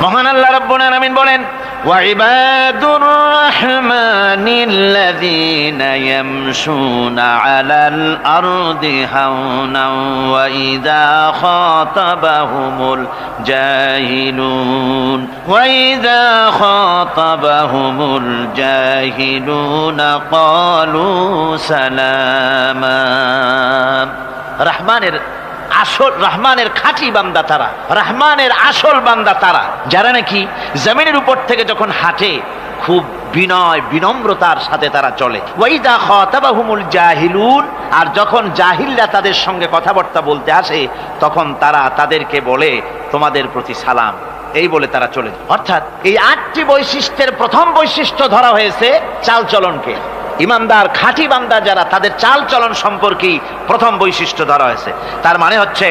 মহান আল্লাহ রাব্বুল আলামিন বলেন, ওয়াইবাদুর রাহমানিল্লাযীনা ইয়ামশুনা আলাল আরদি হাওনাও ওয়া ইযা খাতাবাহুমুল জাহিলুনা ক্বালু সালামা। রহমানের খাঁটি বান্দা তারা, রহমানের আসল বান্দা তারা যারা নাকি জমিনের উপর থেকে যখন হাঁটে খুব বিনয় বিনম্রতার সাথে তারা চলে। ওয়াইদা খাতাবাহুমুল জাহিলুন, আর যখন জাহিলরা তাদের সঙ্গে কথাবার্তা বলতে আসে তখন তারা তাদেরকে বলে তোমাদের প্রতি সালাম, এই বলে তারা চলে। অর্থাৎ এই 8টি বৈশিষ্ট্যের প্রথম বৈশিষ্ট্য ধরা হয়েছে চালচলনকে। ইমানদার খাঁটি বান্দা যারা, তাদের চাল চলন সম্পর্কে প্রথম বৈশিষ্ট্য ধরা হয়েছে। তার মানে হচ্ছে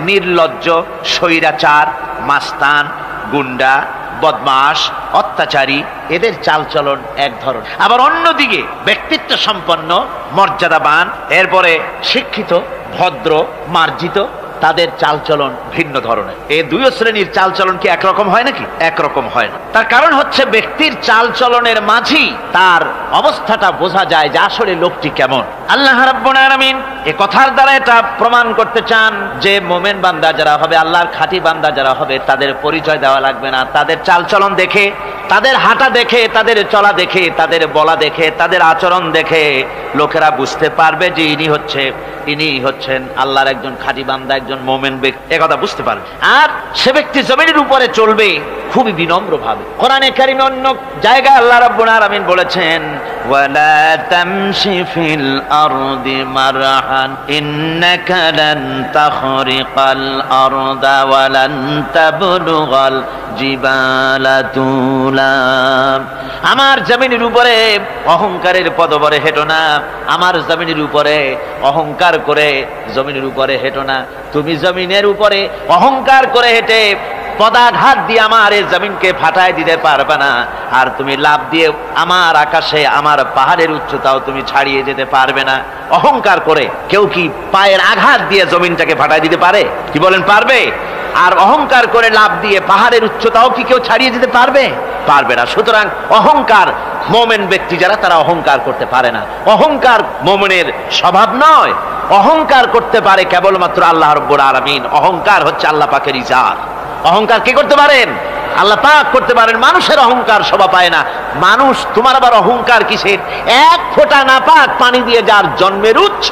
নির্লজ্জ, স্বৈরাচার, মাস্তান, গুন্ডা, বদমাশ, অত্যাচারী, এদের চাল চলন এক ধরনের। আবার অন্যদিকে ব্যক্তিত্ব সম্পন্ন, মর্যাদাবান, এরপরে শিক্ষিত, ভদ্র, মার্জিত, তাদের চালচলন ভিন্ন ধরনের। এই দুই শ্রেণীর চালচলন কি একরকম হয় নাকি? একরকম হয় না। তার কারণ হচ্ছে ব্যক্তির চালচলনের মাঝেই তার অবস্থাটা বোঝা যায় যে আসলে লোকটি কেমন। আল্লাহ রাব্বুল আলামিন এই কথার দ্বারা এটা প্রমাণ করতে চান যে মোমেন বান্দা যারা হবে, আল্লাহর খাঁটি বান্দা যারা হবে, তাদের পরিচয় দেওয়া লাগবে না। তাদের চালচলন দেখে, তাদের হাঁটা দেখে, তাদের চলা দেখে, তাদের বলা দেখে, তাদের আচরণ দেখে লোকেরা বুঝতে পারবে যে ইনি হচ্ছেন আল্লাহর একজন খাঁটি বান্দা, একজন মোমেন ব্যক্তি, একথা বুঝতে পারবে। আর সে ব্যক্তি জমিনের উপরে চলবে খুবই বিনম্র ভাবে। কোরআনে কারিমে অন্য জায়গায় আল্লাহ রাব্বুল আলামিন বলেছেন, ওয়ালা তামশি ফিল আরদি মারহান ইন্নাকা লান তাখরিকাল আরদা ওয়া লান তাবলুগাল জিবালা তুলা। আমার জমিনের উপরে অহংকারের পদবরে হেঁটো না, আমার জমিনের উপরে অহংকার করে জমিনের উপরে হেঁটো না। তুমি জমিনের উপরে অহংকার করে হেঁটে পদাঘাত দিয়ে আমার এই জমিনকে ফাটায় দিতে পারবে না। আর তুমি লাভ দিয়ে আমার আকাশে, আমার পাহাড়ের উচ্চতাও তুমি ছাড়িয়ে যেতে পারবে না। অহংকার করে কেউ কি পায়ের আঘাত দিয়ে জমিনটাকে ফাটায় দিতে পারে? কি বলেন, পারবে? আর অহংকার করে লাভ দিয়ে পাহাড়ের উচ্চতাও কি কেউ ছাড়িয়ে যেতে পারবে? পারবে না। সুতরাং অহংকার, মোমেন ব্যক্তি যারা, তারা অহংকার করতে পারে না। অহংকার মোমেনের স্বভাব নয়। অহংকার করতে পারে কেবলমাত্র আল্লাহ রাব্বুল আলামিন। অহংকার হচ্ছে আল্লাহ পাকের ইজাত। অহংকার কে করতে পারেন? আল্লাহ পাক করতে পারেন। মানুষের অহংকার শোভা পায় না। মানুষ, তোমার আবার অহংকার কিসের? এক ফোঁটা নাপাক পানি দিয়ে যার জন্মের উৎস,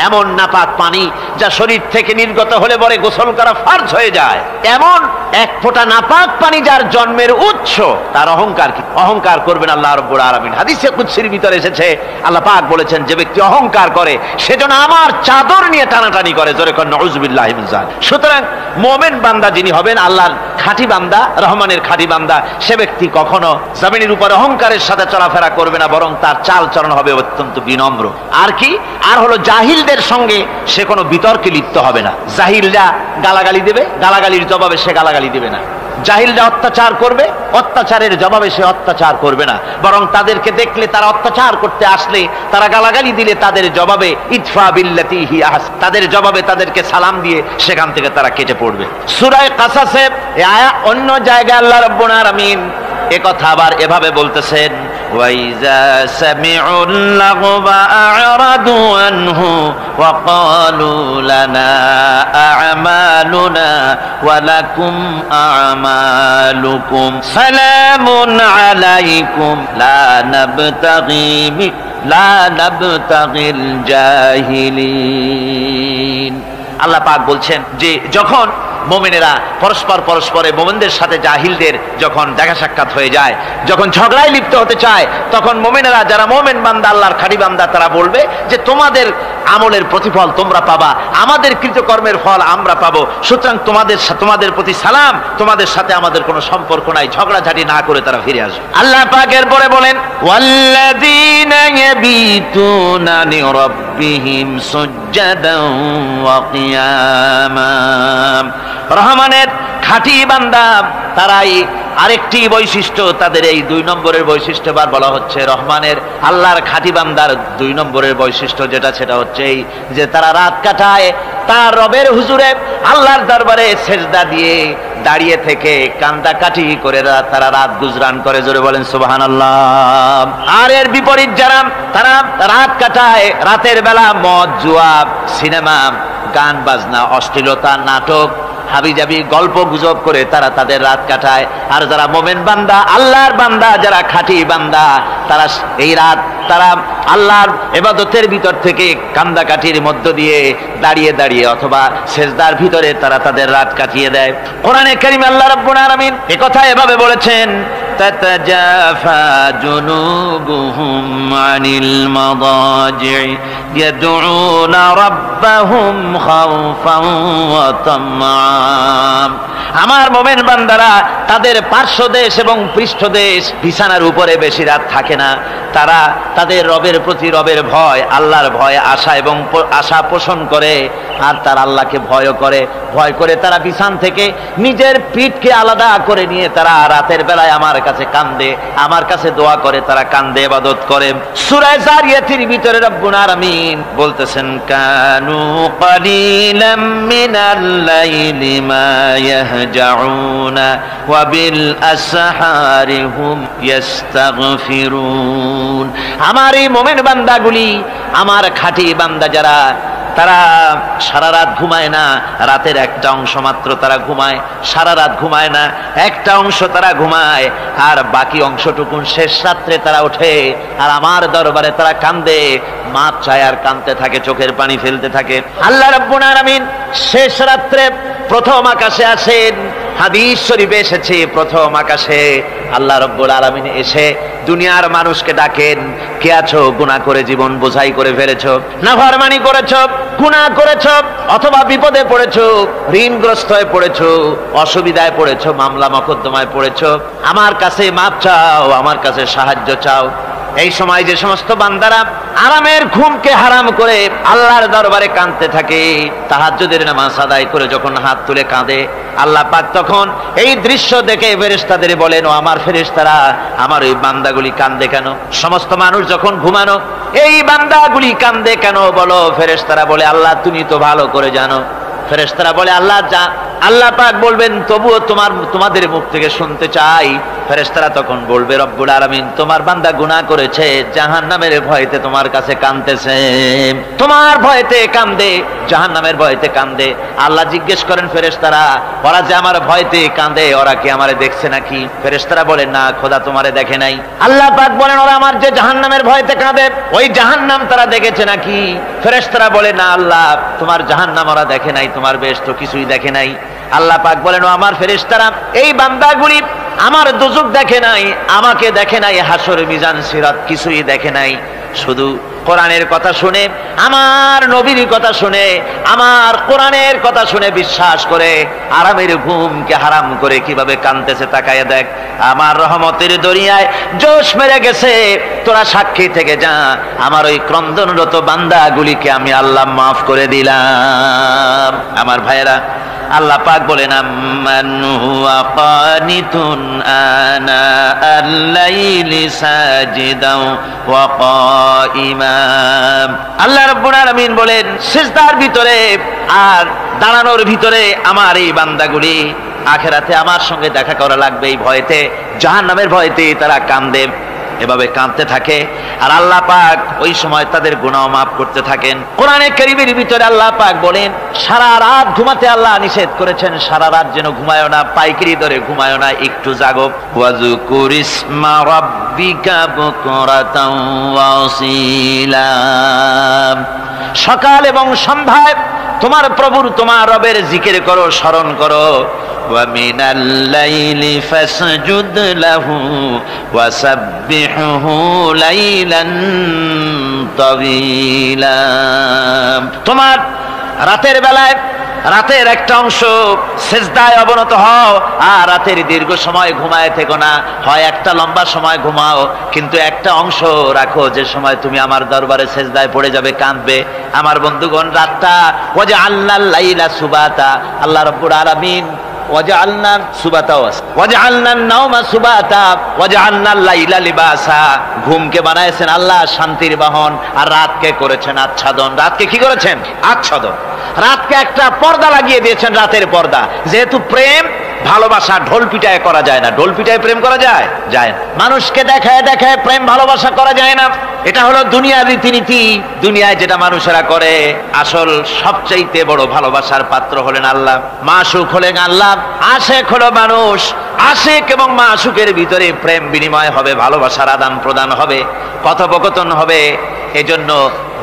এমন নাপাক পানি যা শরীর থেকে নির্গত হলে পরে গোসল করা ফরজ হয়ে যায়, এমন এক ফোঁটা নাপাক পানি যার জন্মের উৎস, তার অহংকার কি? অহংকার করবেন আল্লাহ রাব্বুল আলামিন। হাদিসে কুদসির ভিতরে এসেছে, আল্লাহ পাক বলেছেন, যে ব্যক্তি অহংকার করে সেজন্য আমার চাদর নিয়ে টানাটানি করে। জোরে কর নাউযুবিল্লাহি মিন যালিক। সুতরাং মুমিন বান্দা যিনি হবেন, আল্লাহর খাঁটি বান্দা, রহমানের খাঁটি বান্দা, সে ব্যক্তি কখনো জমিনের উপর অহংকারের সাথে চলাফেরা করবে না, বরং তার চাল চলন হবে অত্যন্ত বিনম্র। আর কি? আর হলো জাহিলদের সঙ্গে সে কোনো বিতর্কে লিপ্ত হবে না। জাহিলরা গালাগালি দেবে, গালাগালির জবাবে সে গালাগালি দেবে না। জাহিলরা অত্যাচার করবে, অত্যাচারের জবাবে সে অত্যাচার করবে না, বরং তাদেরকে দেখলে, তারা অত্যাচার করতে আসলে, তারা গালাগালি দিলে তাদের জবাবে ইদফা বিল্লাতি হিয়া আহসান, তাদের জবাবে তাদেরকে সালাম দিয়ে সেখান থেকে তারা কেটে পড়বে। সূরা কাসাসে অন্য জায়গায় আল্লাহ রাব্বুল আলামিন একথা আবার এভাবে বলতেছেন, ওয়াইজা সামিউল লাগবা আ'রাদু আনহু ওয়া ক্বালু লানা আ'মালুনা ওয়া লাকুম আ'মালুকুম সালামুন আলাইকুম লা নাবতাগিল জাহিলিন। আল্লাহ পাক বলছেন যে যখন মুমিনেরা পরস্পরে মুমিনদের সাথে জাহিলদের যখন দেখা সাক্ষাৎ হয়ে যায়, যখন ঝগড়ায় লিপ্ত হতে চায়, তখন মুমিনেরা যারা মুমিন বান্দা, আল্লাহর খাঁটি বান্দা, তারা বলবে যে তোমাদের আমলের প্রতিফল তোমরা পাবা, আমাদের কৃতকর্মের ফল আমরা পাবো। সুতরাং তোমাদের প্রতি সালাম, তোমাদের সাথে আমাদের কোনো সম্পর্ক নাই। ঝগড়াঝাটি না করে তারা ফিরে আসবে। আল্লাহ পাক এরপরে বলেন, ওয়াল্লাযীনা ইয়াবিতুনা লিরাব্বিহিম সুজ্জাদান ওয়া কিয়ামা রহমানের খাঁটি বান্দা তারাই আরেকটি বৈশিষ্ট্য, তাদের এই 2 নম্বরের বৈশিষ্ট্য বার বলা হচ্ছে রহমানের আল্লাহর খাঁটি বান্দার 2 নম্বরের বৈশিষ্ট্য সেটা হচ্ছে এই যে তারা রাত কাটায় তার রবের হুজুরে আল্লাহর দরবারে সেজদা দিয়ে দাঁড়িয়ে থেকে কান্দাকাটি করে তারা রাত গুজরান করে। জোরে বলেন সুবহানাল্লাহ। আর এর বিপরীত যারা তারা রাত কাটায় রাতের বেলা মদ জুয়া সিনেমা গান বাজনা অশ্লীলতা নাটক হাবিজাবি গল্প গুজব করে তারা তাদের রাত কাটায়। আর যারা মোমেন বান্দা আল্লাহর বান্দা যারা খাঁটি বান্দা তারা এই রাত তারা আল্লাহর ইবাদতের ভিতর থেকে কান্দাকাটির মধ্য দিয়ে দাঁড়িয়ে দাঁড়িয়ে অথবা সেজদার ভিতরে তারা তাদের রাত কাটিয়ে দেয়। কোরআনে কারীমে আল্লাহ রাব্বুল আলামিন এই কথা এভাবে বলেছেন, তাতাজাফা জুনুবুহুম আনিল মাদাজি'i ইয়াদউনা রাব্বাহুম খাওফান ওয়া তামআন। আমার মোমেন বান্দারা তাদের পার্শ্বদেশ এবং পৃষ্ঠদেশ বিছানার উপরে বেশি রাত থাকে না, তারা তাদের রবের প্রতি রবের ভয় আল্লাহর ভয় আশা পোষণ করে আর তারা আল্লাহকে ভয় করে তারা বিছান থেকে নিজের পিঠকে আলাদা করে নিয়ে তারা রাতের বেলায় আমার কাছে কান্দে, আমার কাছে দোয়া করে, তারা কান্দে ইবাদত করে। সূরা যারিয়াতের ভিতরে রব্বুল আলামিন বলতেছেন, কানু কালিলাম মিনাল লাইলি মা ইয়াহজাউনা ওয়া বিল আসহারি হুম ইস্তাগফিরুন। আমার এই মুমিন বান্দাগুলি আমার খাঁটি বান্দা যারা তারা সারা রাত ঘুমায় না, রাতের একটা অংশ মাত্র তারা ঘুমায়, সারা রাত ঘুমায় না, একটা অংশ তারা ঘুমায় আর বাকি অংশটুকুন শেষ রাত্রে তারা ওঠে আর আমার দরবারে তারা কান্দে, মাপ চায় আর কাঁদতে থাকে, চোখের পানি ফেলতে থাকে। আল্লাহ রাব্বুল আলামিন শেষ রাত্রে প্রথম আকাশে আসেন। হাদিস শরীফে এসেছে প্রথম আকাশে আল্লাহ রাব্বুল আলামিন এসে দুনিয়ার মানুষকে ডাকেন, কে আছো গুনাহ করে জীবন বোঝাই করে ফেলেছো, নাফরমানি করেছো, গুনাহ করেছো অথবা বিপদে পড়েছো, ঋণগ্রস্ত হয়ে পড়েছো, অসুবিধায় পড়েছো, মামলা মকদ্দমায় পড়েছো, আমার কাছে মাপ চাও, আমার কাছে সাহায্য চাও। এই সময় যে সমস্ত বান্দারা আরামের ঘুমকে হারাম করে আল্লাহর দরবারে কাঁদতে থাকে, তাহাজ্জুদের নামাজ আদায় করে যখন হাত তুলে কাঁদে, আল্লাহ পাক তখন এই দৃশ্য দেখে ফেরেশতাদের বলেন, ও আমার ফেরেশতারা আমার ওই বান্দাগুলি কাঁদে কেন? সমস্ত মানুষ যখন ঘুমানো এই বান্দাগুলি কাঁদে কেন বলো? ফেরেশতারা বলে, আল্লাহ তুমি তো ভালো করে জানো। ফেরেশতারা বলে, আল্লাহ পাক বলবেন, তবুও তোমাদের মুখ থেকে শুনতে চাই। ফেরেশতারা তখন বলবে, রব্বুল আলামিন তোমার বান্দা গুনাহ করেছে, জাহান্নামের ভয়তে তোমার কাছে কাঁদতেছে, তোমার ভয়তে কাঁদে, জাহান্নামের ভয়তে কাঁদে। আল্লাহ জিজ্ঞেস করেন, ফেরেশতারা ওরা যে আমার ভয়তে কাঁদে ওরা কি আমারে দেখছে নাকি? ফেরেশতারা বলেন, না খোদা তোমারে দেখে নাই। আল্লাহ পাক বলেন, ওরা আমার যে জাহান্নামের ভয়তে কাঁদে ওই জাহান্নাম তারা দেখেছে নাকি? ফেরেশতারা বলে, না আল্লাহ তোমার জাহান্নাম ওরা দেখে নাই, তোমার বেহেশত কিছুই দেখে নাই। আল্লাহ পাক বলেন, ও আমার ফেরেশতারা এই বান্দাগুলি আমার দুজক দেখে নাই, আমাকে দেখে নাই, হাসর মিজান সিরাত কিছুই দেখে নাই, শুধু কোরআনের কথা শুনে, আমার নবীর কথা শুনে, আমার কোরআনের কথা শুনে বিশ্বাস করে আরামের ঘুমকে হারাম করে কিভাবে কাঁদতেছে তাকায় দেখ। আমার রহমতের দরিয়ায় জোশ মেরে গেছে, তোরা সাক্ষী থেকে যা, আমার ওই ক্রন্দনরত বান্দাগুলিকে আমি আল্লাহ মাফ করে দিলাম। আমার ভাইয়েরা, আল্লাহ পাক বলেন, আম্মান হুয়া কানিতুন আনা আল-লাইলি সাজিদাও ওয়া কাইমান। আল্লাহ রাব্বুল আলামিন বলেন, সিজদার ভিতরে আর দাঁড়ানোর ভিতরে আমার এই বান্দাগুলি আখিরাতে আমার সঙ্গে দেখা করা লাগবে এই ভয়তে, জাহান্নামের ভয়তে তারা কাঁদে, এভাবে কাঁদতে থাকে আর আল্লাহ পাক ওই সময় তাদের গুনাহ মাফ করতে থাকেন। কোরআনে কারীমের ভিতরে আল্লাহ পাক বলেন, সারা রাত ঘুমাতে আল্লাহ নিষেধ করেছেন, সারা রাত যেন ঘুমায়ো না, পাইকারি দরে ঘুমায়ো না, একটু জাগো। ওয়াজকুর ইসমা রাব্বিকা বুকরাতাও ওয়া আসীলা। সকাল এবং সন্ধ্যায় তোমার প্রভুর তোমার রবের জিকির করো, স্মরণ করো। وَمِنَ اللَّيْلِ فَاسْجُدْ لَهُ وَسَبِّحْهُ لَيْلًا طَوِيلًا। তোমার রাতের বেলায় রাতের একটা অংশ সিজদায় অবনত হও, আর রাতের দীর্ঘ সময় ঘুমায় থেকো না, হয় একটা লম্বা সময় ঘুমাও, কিন্তু একটা অংশ রাখো যে সময় তুমি আমার দরবারে সিজদায় পড়ে যাবে, কাঁদবে। আমার বন্ধুগণ, রাতটা ওয়াজআলনাল লাইলা সুবাতা, আল্লাহ রাব্বুল আলামিন ওয়াজআলনা সুবাতা ওয়াজআলনান নাওমা সুবাতা ওয়াজআলনাল লাইলা লিবাসা, ঘুমকে বানাইছেন আল্লাহ শান্তির বাহন, আর রাতকে করেছেন আচ্ছাদন। রাতকে কি করেছেন? আচ্ছাদন। রাতকে একটা পর্দা লাগিয়ে দিয়েছেন, রাতের পর্দা। যেহেতু প্রেম ভালোবাসা ঢোল পিটায় করা যায় না। ঢোল পিটায় প্রেম করা যায়? যায় না। মানুষকে দেখায় দেখায় প্রেম ভালোবাসা করা যায় না। এটা হলো দুনিয়ার রীতিনীতি। দুনিয়ায় যেটা মানুষেরা করে, আসল সবচাইতে বড় ভালোবাসার পাত্র হলেন আল্লাহ, মাশুক হলেন আল্লাহ, আশেক হলো মানুষ। আশেক এবং মাশুকের ভিতরে প্রেম বিনিময় হবে, ভালোবাসার আদান প্রদান হবে, কথোপকথন হবে। এজন্য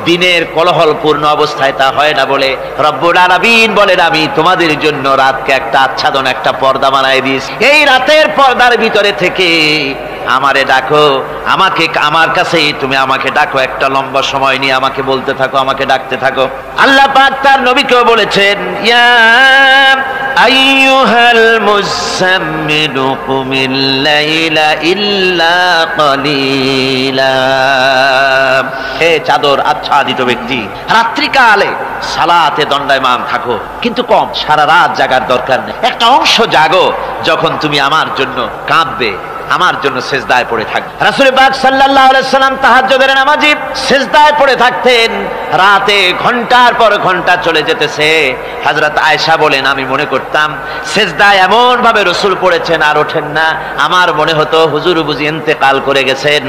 দিনের কোলাহল পূর্ণ অবস্থায় তা হয় না বলে রব্বুল আলামিন বলেন, আমি তোমাদের জন্য রাতকে একটা আচ্ছাদন, একটা পর্দা বানায় দিয়েছি। এই রাতের পর্দার ভিতরে থেকে আমারে ডাকো, আমাকে আমার কাছেই তুমি আমাকে ডাকো, একটা লম্বা সময় নিয়ে আমাকে বলতে থাকো, আমাকে ডাকতে থাকো। আল্লাহ পাক তার নবীকেও বলেছেন, ইয়া আইয়ুহাল মুযাম্মিলু কুমিল লাইলা ইল্লা কালিলা, হে চাদর আচ্ছাদিত ব্যক্তি, রাত্রিকালে সালাতে দণ্ডায়মান থাকো, কিন্তু কম, সারা রাত জাগার দরকার নেই। একটা অংশ জাগো যখন তুমি আমার জন্য কাঁদবে, আমার জন্য সিজদায় পড়ে থাকবে। রাসূল পাক সাল্লাল্লাহু আলাইহি সাল্লাম তাহাজ্জুদের নামাজি সিজদায় পড়ে থাকতেন, রাতে ঘন্টার পর ঘন্টা চলে যেতেছে। হযরত আয়েশা বলেন, আমি মনে করতাম সিজদায় এমন ভাবে রাসূল পড়েছেন আর ওঠেন না, আমার মনে হতো হুজুর বুঝি ইন্তেকাল করে গেছেন।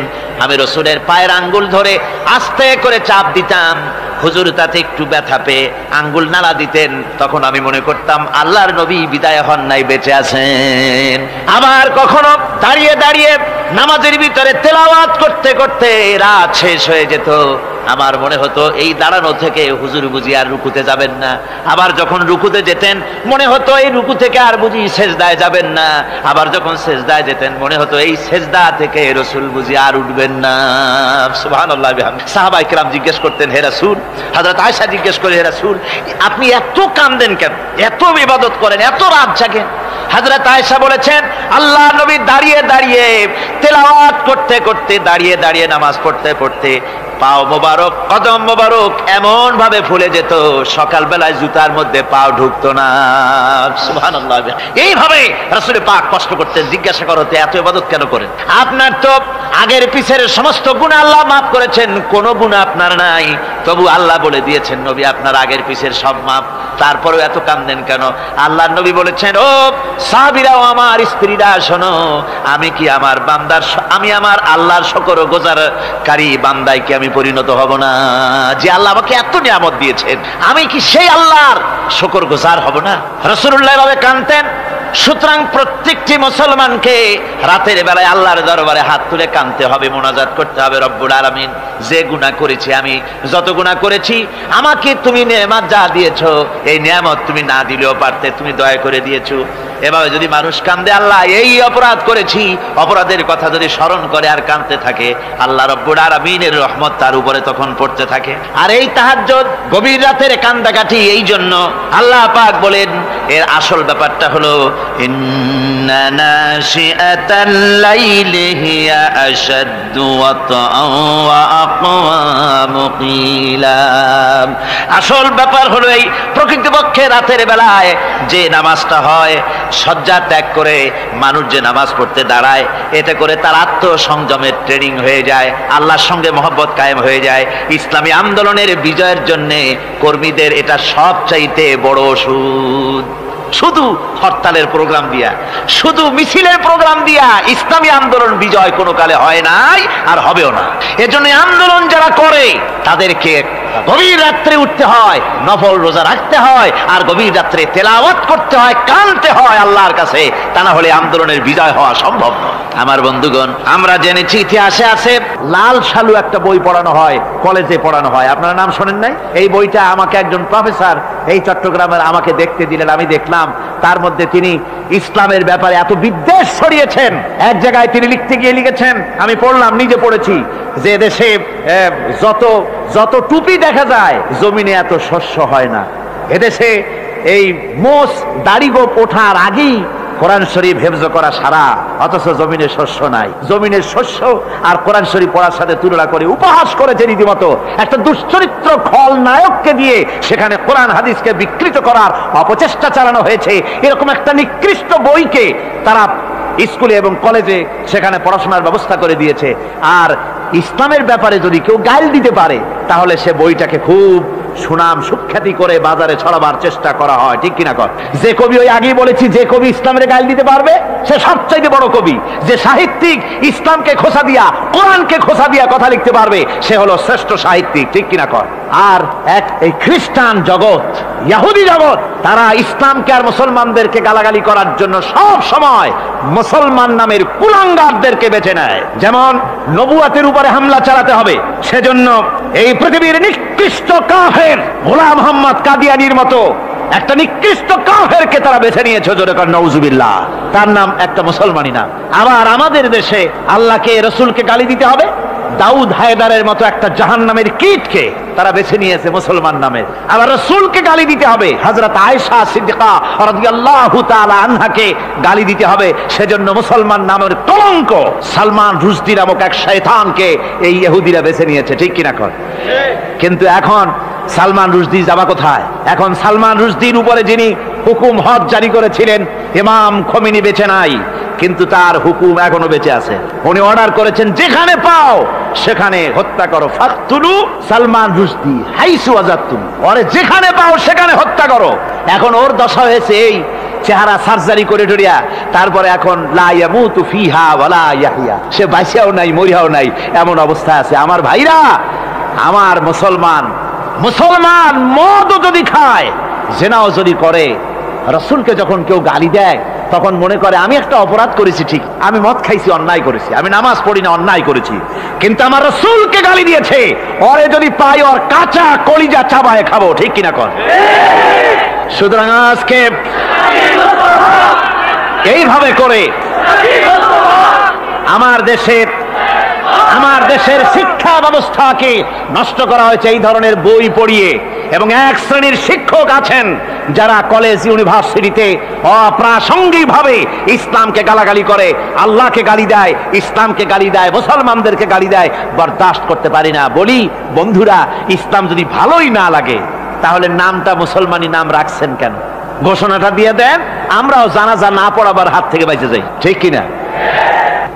আমি রাসূলের পায়ের আঙ্গুল ধরে আস্তে করে চাপ দিতাম, হুজুর তাতে একটু ব্যথা পেয়ে আঙ্গুল নাড়া দিতেন, তখন আমি মনে করতাম আল্লাহর নবী বিদায় হন নাই, বেঁচে আছেন। আবার কখনো দাঁড়িয়ে দাঁড়িয়ে নামাজের ভিতরে তেলাওয়াত করতে করতে রাত শেষ হয়ে যেত, আমার মনে হতো এই দাঁড়ানো থেকে হুজুর বুঝি আর রুকুতে যাবেন না। আবার যখন রুকুতে যেতেন মনে হতো এই রুকু থেকে আর বুঝি সেজদায় যাবেন না। আবার যখন সেজদায় যেতেন মনে হতো এই সেজদা থেকে রাসূল বুঝি আর উঠবেন না। সুবহানাল্লাহ বিহামদিহি। সাহাবায়ে কেরাম জিজ্ঞেস করতেন, হে রাসূল, হযরত আয়েশা জিজ্ঞেস করে, হে রাসূল, আপনি এত কাঁদেন কেন, এত ইবাদত করেন, এত রাত জাগেন? হযরত আয়েশা বলেছেন, আল্লাহ নবী দাঁড়িয়ে দাঁড়িয়ে তেলাওয়াত করতে করতে, দাঁড়িয়ে দাঁড়িয়ে নামাজ পড়তে পড়তে পাও মোবারক, কদম মোবারক এমন ভাবে ফুলে যেত, সকাল বেলায় জুতার মধ্যে পাও ঢুকতো না। সুবহানাল্লাহ। এইভাবে রাসূল পাক কষ্ট করতেন। জিজ্ঞাসা করতে, এত ইবাদত কেন করেন? আপনার তো আগের পিছের সমস্ত গুনাহ আল্লাহ মাফ করেছেন, কোন গুনাহ আপনার নাই, তবু আল্লাহ বলে দিয়েছেন নবী আপনার আগের পিছের সব মাফ, তারপরেও এত কাঁদেন কেন? আল্লাহর নবী বলেছেন, ও সাহাবীরাও, আমার স্ত্রীরা শোনো, আমি কি আমার বান্দার, আমি আমার আল্লাহর শুকরগুজারকারী বান্দায় কি আমি পরিণত হব না? যে আল্লাহ আমাকে এত নিয়ামত দিয়েছেন, আমি কি সেই আল্লাহর শুকরগুজার হব না? রাসূলুল্লাহ এভাবে কাঁদতেন। সুতরাং প্রত্যেকটি মুসলমানকে রাতের বেলায় আল্লাহর দরবারে হাত তুলে কাঁদতে হবে, মোনাজাত করতে হবে, রব্বুল আলামিন যে গুনাহ করেছি, আমি যত গুনাহ করেছি, আমাকে তুমি নেয়ামত যা দিয়েছো, এই নেয়ামত তুমি না দিলেও পারতে, তুমি দয়া করে দিয়েছো। এভাবে যদি মানুষ কান্দে, আল্লাহ এই অপরাধ করেছি, অপরাধের কথা যদি স্মরণ করে আর কাঁদতে থাকে, আল্লাহ রব্বুল আলামিনের রহমত তার উপরে তখন পড়তে থাকে। আর এই তাহাজ্জুদ, গভীর রাতের কান্দাকাটি, এই জন্য আল্লাহ পাক বলেন, এর আসল ব্যাপারটা হলো ইন্না নাশিআতাল লাইলি হিয়া আশাদ্দু ওয়াতআন ওয়া আকওয়ামু কিলা। আসল ব্যাপার হলো এই প্রকৃতপক্ষে রাতের বেলায় যে নামাজটা হয়, শয্যা ত্যাগ করে মানুষ যে নামাজ পড়তে দাঁড়ায়, এতে করে তার আত্মসংযমের ট্রেনিং হয়ে যায়, আল্লাহর সঙ্গে মহব্বত কায়েম হয়ে যায়। ইসলামী আন্দোলনের বিজয়ের জন্য কর্মীদের এটা সবচাইতে বড় ওষুধ। শুধু হরতালের প্রোগ্রাম দিয়া, শুধু মিছিলের প্রোগ্রাম দিয়া ইসলামী আন্দোলন বিজয় কোনো কালে হয় নাই আর হবেও না। এজন্য আন্দোলন যারা করে তাদেরকে গভীর রাত্রে উঠতে হয়, নফল রোজা রাখতে হয়, আর গভীর রাত্রে তেলাওয়াত করতে হয়, কাঁদতে হয় আল্লাহর কাছে, তা না হলে আন্দোলনের বিজয় হওয়া সম্ভব নয়। আমার বন্ধুগণ, আমরা জেনেছি ইতিহাসে আছে লাল সালু একটা বই পড়ানো হয়, কলেজে পড়ানো হয়, আপনারা নাম শোনেন নাই? এই বইটা আমাকে একজন প্রফেসর এই চট্টগ্রামের আমাকে দেখতে দিলেন, আমি দেখলাম তার মধ্যে তিনি ইসলামের ব্যাপারে এত বিদ্বেষ ছড়িয়েছেন। এক জায়গায় তিনি লিখতে গিয়ে লিখেছেন, আমি পড়লাম, নিজে পড়েছি, যে দেশে যত টুপি দেখা যায়, জমিনে এত শস্য হয় না। এদেশে এই মোষ দাড়ি গোপ ওঠার আগেই কোরআন শরীফ হেফজ করা সারা, অথচ জমিনে শস্য নাই। জমিনের শস্য আর কোরআন শরীফ পড়ার সাথে তুলনা করে উপহাস করেছে রীতিমতো। একটা দুশ্চরিত্র খলনায়ককে দিয়ে সেখানে কোরআন হাদিসকে বিকৃত করার অপচেষ্টা চালানো হয়েছে। এরকম একটা নিকৃষ্ট বইকে তারা স্কুলে এবং কলেজে সেখানে পড়াশোনার ব্যবস্থা করে দিয়েছে। আর ইসলামের ব্যাপারে যদি কেউ গাইল দিতে পারে তাহলে সে বইটাকে খুব সুনাম সুখ্যাতি করে বাজারে ছড়াবার চেষ্টা করা হয়, ঠিক কিনা কর? যে কবি, ওই আগেই বলেছি, যে কবি ইসলামের গাইল দিতে পারবে সে সবচাইতে বড় কবি। যে সাহিত্যিক ইসলামকে খোসা দিয়া, কোরআনকে খোসা দিয়া কথা লিখতে পারবে সে হলো শ্রেষ্ঠ সাহিত্যিক, ঠিক কিনা কর? আর এই খ্রিস্টান জগৎ, ইহুদি জগৎ, তারা ইসলামকে আর মুসলমানদেরকে গালাগালি করার জন্য সব সময় মুসলমান নামের কুলাঙ্গারদেরকে বেছে নেয়। যেমন নবুয়াতের উপরে হামলা চালাতে হবে, সেজন্য এই পৃথিবীর নিকৃষ্ট কাফের গোলাম মোহাম্মদ কাদিয়ানির মতো একটা নিকৃষ্ট কাফেরকে তারা বেছে নিয়েছে, জোরে কর নাউজুবিল্লাহ। তার নাম একটা মুসলমানই নাম। আবার আমাদের দেশে আল্লাহকে, রসুলকে গালি দিতে হবে, দাউদ হায়দারের মতো একটা জাহান্নামের কীটকে তারা বেছে নিয়েছে মুসলমান নামের। আবার রসুলকে গালি দিতে হবে, হযরত আয়েশা সিদ্দিকা রাদিয়াল্লাহু তাআলা আনহাকে গালি দিতে হবে, সেজন্য মুসলমান নামের কলঙ্ক সালমান রুশদি নামক এক শয়তানকে এই ইহুদিরা বেছে নিয়েছে, ঠিক কিনা কর? কিন্তু এখন সালমান রুশদি যাবা কোথায়? এখন সালমান রুশদির উপরে যিনি হুকুম হজ জারি করেছিলেন ইমাম খোমেনি বেঁচে নাই, কিন্তু তার হুকুম এখনো বেঁচে আছে। উনি অর্ডার করেছেন যেখানে পাও সেখানে হত্যা করো, ফাকতুলু সালমান রুশদি হাইসু ওয়াজাদতুম, ওরে যেখানে পাও সেখানে হত্যা করো। এখন ওর দশা হয়েছে এই, চেহারা সার্জারি করে টরিয়া, তারপরে এখন লা ইয়ামুতু ফিহা ওয়ালা ইয়াহইয়া, সে বাঁচিয়াও নাই মরিয়াও নাই, এমন অবস্থা আছে। আমার ভাইরা, আমার মুসলমান মদও যদি খায়, জেনাও যদি করে, রসুলকে যখন কেউ গালি দেয় তখন মনে করে আমি একটা অপরাধ করেছি, ঠিক, আমি মদ খাইছি, অন্যায় করেছি, আমি নামাজ পড়ি না, অন্যায় করেছি, কিন্তু আমার রসুলকে গালি দিয়েছে, ওরে যদি পাই ওর কাঁচা কলিজা চাবায় খাবো, ঠিক কিনা কর? সুতরাং আজকে এইভাবে করে আমার দেশের শিক্ষা ব্যবস্থাকে নষ্ট করা হয়েছে এই ধরনের বই পড়িয়ে। এবং এক শ্রেণীর শিক্ষক আছেন যারা কলেজ ইউনিভার্সিটিতে অপ্রাসঙ্গিকভাবে ইসলামকে গালাগালি করে, আল্লাহকে গালি দেয়, ইসলামকে গালি দেয়, মুসলমানদেরকে গালি দেয়। বরদাস্ত করতে পারি না। বলি বন্ধুরা, ইসলাম যদি ভালোই না লাগে তাহলে নামটা মুসলমানি নাম রাখছেন কেন? ঘোষণাটা দিয়ে দেন, আমরাও জানাজা না পড়াবার হাত থেকে বেঁচে যাই, ঠিক কিনা?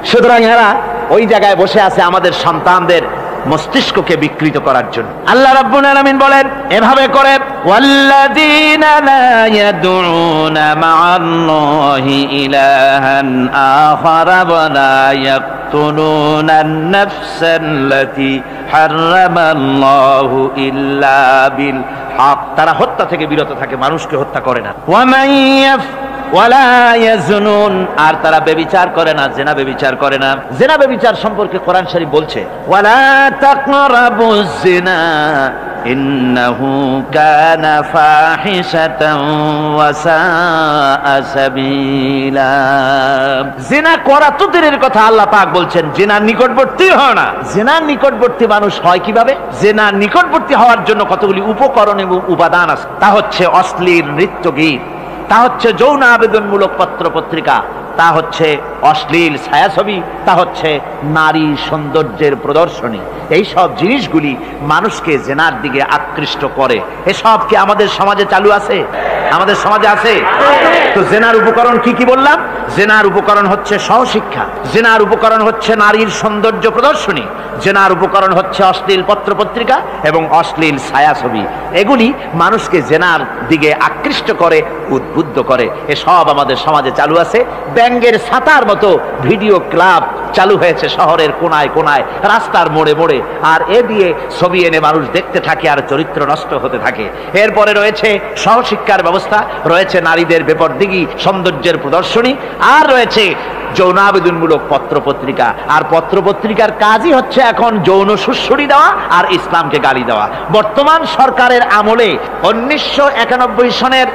সুতরাং এরা ওই জায়গায় বসে আছে আমাদের সন্তানদের মস্তিষ্ককে বিকৃত করার জন্য। আল্লাহ রাব্বুল আলামিন বলেন এভাবে করে, ওয়াল্লাযীনা লা ইয়াদউনা মা'আল্লাহি ইলাহান আখারা ওয়া লা ইয়াকতুলুনান নাফসাল্লাতী হারামাল্লাহু ইল্লা বিল হক, তারা হত্যা থেকে বিরত থাকে, মানুষকে হত্যা করে না। ওয়া মান ওয়ালা ইয়াজনুন, আর তারা ব্যভিচার করে না, জিনা ব্যভিচার করে না। জিনা ব্যভিচার সম্পর্কে কোরআন শরীফ বলছে, ওয়ালা তাকরাবুজ জিনা ইন্নাহু কানা ফাহিশাতান ওয়া সাআ সাবিলা। জিনা করা তো দূরের কথা, আল্লাহ পাক বলছেন জিনার নিকটবর্তী হয় না। জিনার নিকটবর্তী মানুষ হয় কিভাবে? জিনার নিকটবর্তী হওয়ার জন্য কতগুলি উপকরণ এবং উপাদান আছে। তা হচ্ছে অশ্লীল নৃত্য গীত, তা হচ্ছে যৌন আবেদনমূলক পত্র পত্রিকা, তা হচ্ছে অশ্লীল ছায়াছবি, তা হচ্ছে নারী সৌন্দর্যের প্রদর্শনী। এই সব জিনিসগুলি মানুষকে জেনার দিকে আকৃষ্ট করে। এসব কি আমাদের সমাজে চালু আছে? আমাদের সমাজে আছে? তো জেনার উপকরণ কি কি বললাম? জেনার উপকরণ হচ্ছে সহশিক্ষা, জেনার উপকরণ হচ্ছে নারীর সৌন্দর্য প্রদর্শনী, জেনার উপকরণ হচ্ছে অশ্লীল পত্র পত্রিকা এবং অশ্লীল ছায়াছবি। এগুলি মানুষকে জেনার দিকে আকৃষ্ট করে, উদ্বুদ্ধ করে। এসব আমাদের সমাজে চালু আছে। ব্যাঙ্গের ছাতার মতো ভিডিও ক্লাব চালু হয়েছে শহরের কোনায় কোনায়, রাস্তার মোড়ে মোড়ে, আর এ দিয়ে ছবি এনে মানুষ দেখতে থাকে আর চরিত্র নষ্ট হতে থাকে। এরপরে রয়েছে সহশিক্ষার ব্যবস্থা, রয়েছে নারীদের বেপরদিগি সৌন্দর্যের প্রদর্শনী, আর রয়েছে যৌনাবেদনমূলক পত্র পত্রিকা। আর পত্র পত্রিকার কাজই হচ্ছে এখন যৌন সুশ্রুতি দেওয়া আর ইসলামকে গালি দেওয়া। বর্তমান সরকারের আমলে 1991 সনের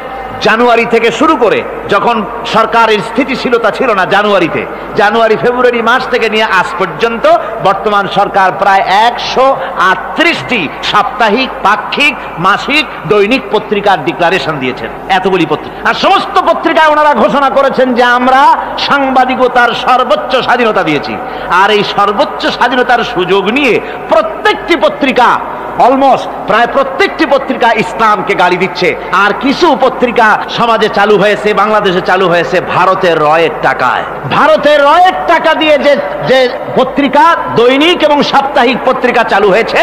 জানুয়ারি থেকে শুরু করে, যখন সরকারের স্থিতিশীলতা ছিল না, জানুয়ারি ফেব্রুয়ারি মাস থেকে নিয়ে আজ পর্যন্ত বর্তমান সরকার প্রায় 138টি সাপ্তাহিক, পাক্ষিক, মাসিক, দৈনিক পত্রিকার ডিক্লারেশন দিয়েছেন। এতগুলি পত্রিকা, আর সমস্ত পত্রিকায় ওনারা ঘোষণা করেছেন যে আমরা সাংবাদিকতার সর্বোচ্চ স্বাধীনতা দিয়েছি। আর এই সর্বোচ্চ স্বাধীনতার সুযোগ নিয়ে প্রত্যেকটি পত্রিকা, অলমোস্ট প্রায় প্রত্যেকটি পত্রিকা ইসলামকে গালি দিচ্ছে। আর কিছু পত্রিকা সমাজে চালু হয়েছে, বাংলাদেশে চালু হয়েছে ভারতের রয়ের টাকায়। ভারতের রয়ের টাকা দিয়ে যে পত্রিকা, দৈনিক এবং সাপ্তাহিক পত্রিকা চালু হয়েছে,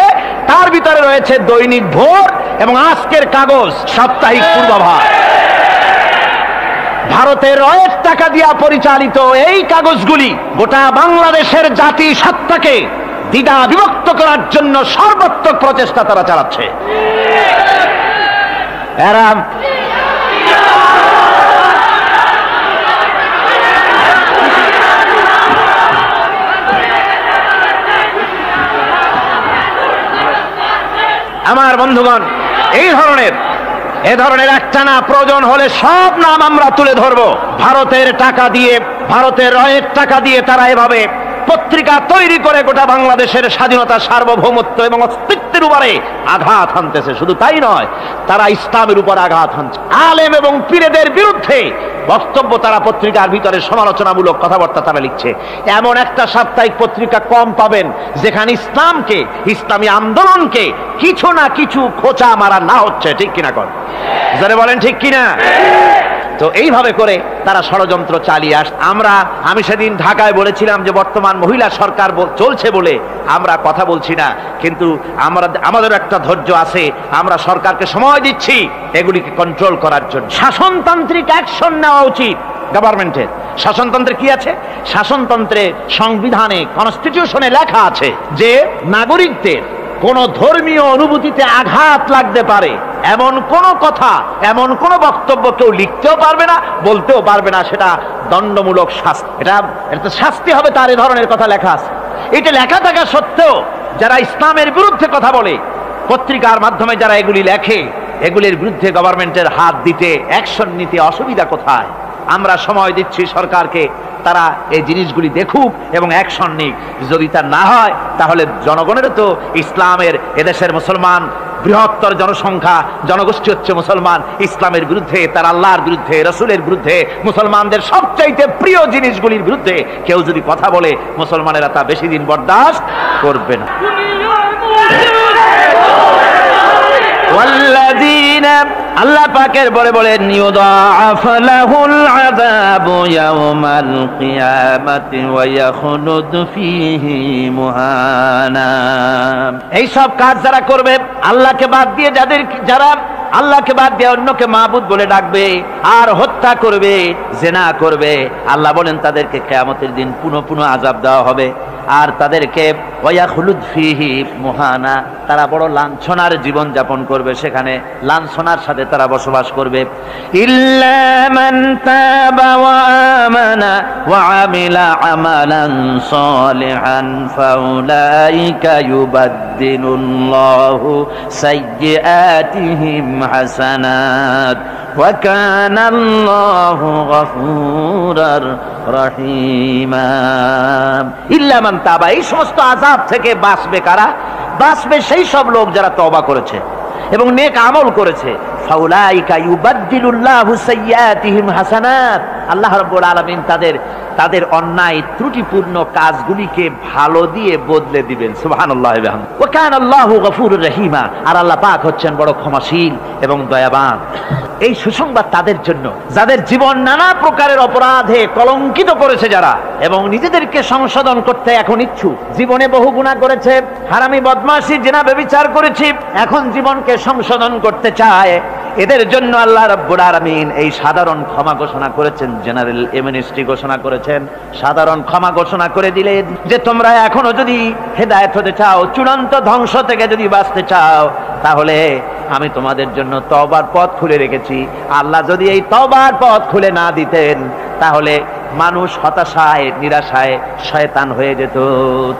তার ভিতরে রয়েছে দৈনিক ভোর এবং আজকের কাগজ, সাপ্তাহিক পূর্বাভাস। ভারতের রয়ের টাকা দিয়া পরিচালিত এই কাগজগুলি গোটা বাংলাদেশের জাতি সত্তাকে দ্বিধা বিভক্ত করার জন্য সর্বাত্মক প্রচেষ্টা তারা চালাচ্ছে। এরা আমার বন্ধুগণ, এ ধরনের একটা না, প্রয়োজন হলে সব নাম আমরা তুলে ধরবো। ভারতের টাকা দিয়ে, ভারতের রয়ের টাকা দিয়ে তারা এভাবে পত্রিকা তৈরি করে গোটা বাংলাদেশের স্বাধীনতা, সার্বভৌমত্ব এবং অস্তিত্বের উপরে আঘাত হানতেছে। শুধু তাই নয়, তারা ইসলামের উপর আঘাত হানছে। আলেম এবং পীরেদের বিরুদ্ধে বক্তব্য তারা পত্রিকার ভিতরে সমালোচনামূলক কথাবার্তা তারা লিখছে। এমন একটা সাপ্তাহিক পত্রিকা কম পাবেন যেখানে ইসলামকে, ইসলামী আন্দোলনকে কিছু না কিছু খোঁচা মারা না হচ্ছে। ঠিক কিনা কর, যারা বলেন ঠিক কিনা? তো এইভাবে করে তারা ষড়যন্ত্র চালিয়ে আমি সেদিন ঢাকায় বলেছিলাম যে বর্তমান মহিলা সরকার চলছে বলে আমরা কথা বলছি না, কিন্তু আমাদের একটা ধৈর্য আছে। আমরা সরকারকে সময় দিচ্ছি এগুলিকে কন্ট্রোল করার জন্য। শাসনতান্ত্রিক অ্যাকশন নেওয়া উচিত গভর্নমেন্টের। শাসনতন্ত্রে কি আছে? শাসনতন্ত্রে, সংবিধানে, কনস্টিটিউশনে লেখা আছে যে নাগরিকদের কোন ধর্মীয় অনুভূতিতে আঘাত লাগতে পারে এমন কোন কথা, এমন কোন বক্তব্য কেউ লিখতেও পারবে না, বলতেও পারবে না। সেটা দণ্ডমূলক শাস্তি, এটা শাস্তি হবে তার। এই ধরনের কথা লেখা আছে। এটা লেখা থাকা সত্ত্বেও যারা ইসলামের বিরুদ্ধে কথা বলে, পত্রিকার মাধ্যমে যারা এগুলি লেখে, এগুলির বিরুদ্ধে গভর্নমেন্টের হাত দিতে, অ্যাকশন নিতে অসুবিধা কোথায়? আমরা সময় দিচ্ছি সরকারকে, তারা এই জিনিসগুলি দেখুক এবং অ্যাকশন নিক। যদি তা না হয় তাহলে জনগণের তো, ইসলামের, এদেশের মুসলমান বৃহত্তর জনসংখ্যা, জনগোষ্ঠী হচ্ছে মুসলমান। ইসলামের বিরুদ্ধে, তার আল্লাহর বিরুদ্ধে, রসুলের বিরুদ্ধে, মুসলমানদের সবচাইতে প্রিয় জিনিসগুলির বিরুদ্ধে কেউ যদি কথা বলে, মুসলমানেরা তা বেশি দিন বরদাস্ত করবে না। আল্লাহ পাকের বলে বলেন, ইউদাআফ লাহুল আযাবু ইয়াওমাল কিয়ামাতি ওয়া ইয়াখলুদ ফীহি মুহানা। এই সব কাজ যারা করবে, আল্লাহকে বাদ দিয়ে যারা আল্লাহকে বাদ দিয়ে অন্যকে মাবুদ বলে ডাকবে আর হত্যা করবে, জিনা করবে, আল্লাহ বলেন তাদেরকে কিয়ামতের দিন পুনঃ আযাব দেওয়া হবে। আর তাদেরকে ওয়ায়াখলুদ ফীহি মুহানা, তারা বড় লাঞ্ছনার জীবন যাপন করবে, সেখানে লাঞ্ছনার সাথে তারা বসবাস করবে। ইল্লা মান তাবা ওয়া আমানা ওয়া আমিলা আমালান সালিহান ফাউলাইকা ইউবাদদিলুল্লাহু সাইয়্যাতিহিম হাসানাত ওয়া কানা আল্লাহু গফুরার রহিমা। ইল্লা মান তাবা, এই সমস্ত আযাব থেকে বাঁচবে কারা? বাঁচবে সেই সব লোক যারা তওবা করেছে এবং নেক আমল করেছে। ফাউলাইকা ইউবাদদিলুল্লাহু সাইয়্যাতিহিম হাসানাত, আল্লাহ রাব্বুল আলামিন তাদের অন্যায় ত্রুটিপূর্ণ কাজগুলিকে ভালো দিয়ে বদলে দিবেন। সুবহানাল্লাহ ওয়া বিহামদিহি। ওয়া কানা আল্লাহু গফুরুর রহিমা, আর আল্লাহ পাক হচ্ছেন বড় ক্ষমাশীল এবং দয়াবান। এই সুসংবাদ তাদের জন্য যাদের জীবন নানা প্রকারের অপরাধে কলঙ্কিত করেছে যারা, এবং নিজেদেরকে সংশোধন করতে এখন ইচ্ছুক। জীবনে বহু গুনাহ করেছে, হারামি, বদমাশি, জিনা, ব্যভিচার করেছি, এখন জীবনকে সংশোধন করতে চায়। এদের জন্য আল্লাহ রাব্বুল আলামিন এই সাধারণ ক্ষমা ঘোষণা করেছেন, জেনারেল এমনেস্টি ঘোষণা করেছেন। সাধারণ ক্ষমা ঘোষণা করে দিলেন যে তোমরা এখনো যদি হেদায়েত হতে চাও, চূড়ান্ত ধ্বংস থেকে যদি বাঁচতে চাও, তাহলে আমি তোমাদের জন্য তওবার পথ খুলে রেখেছি। আল্লাহ যদি এই তওবার পথ খুলে না দিতেন তাহলে মানুষ হতাশায় নিরাশায় শয়তান হয়ে যেত,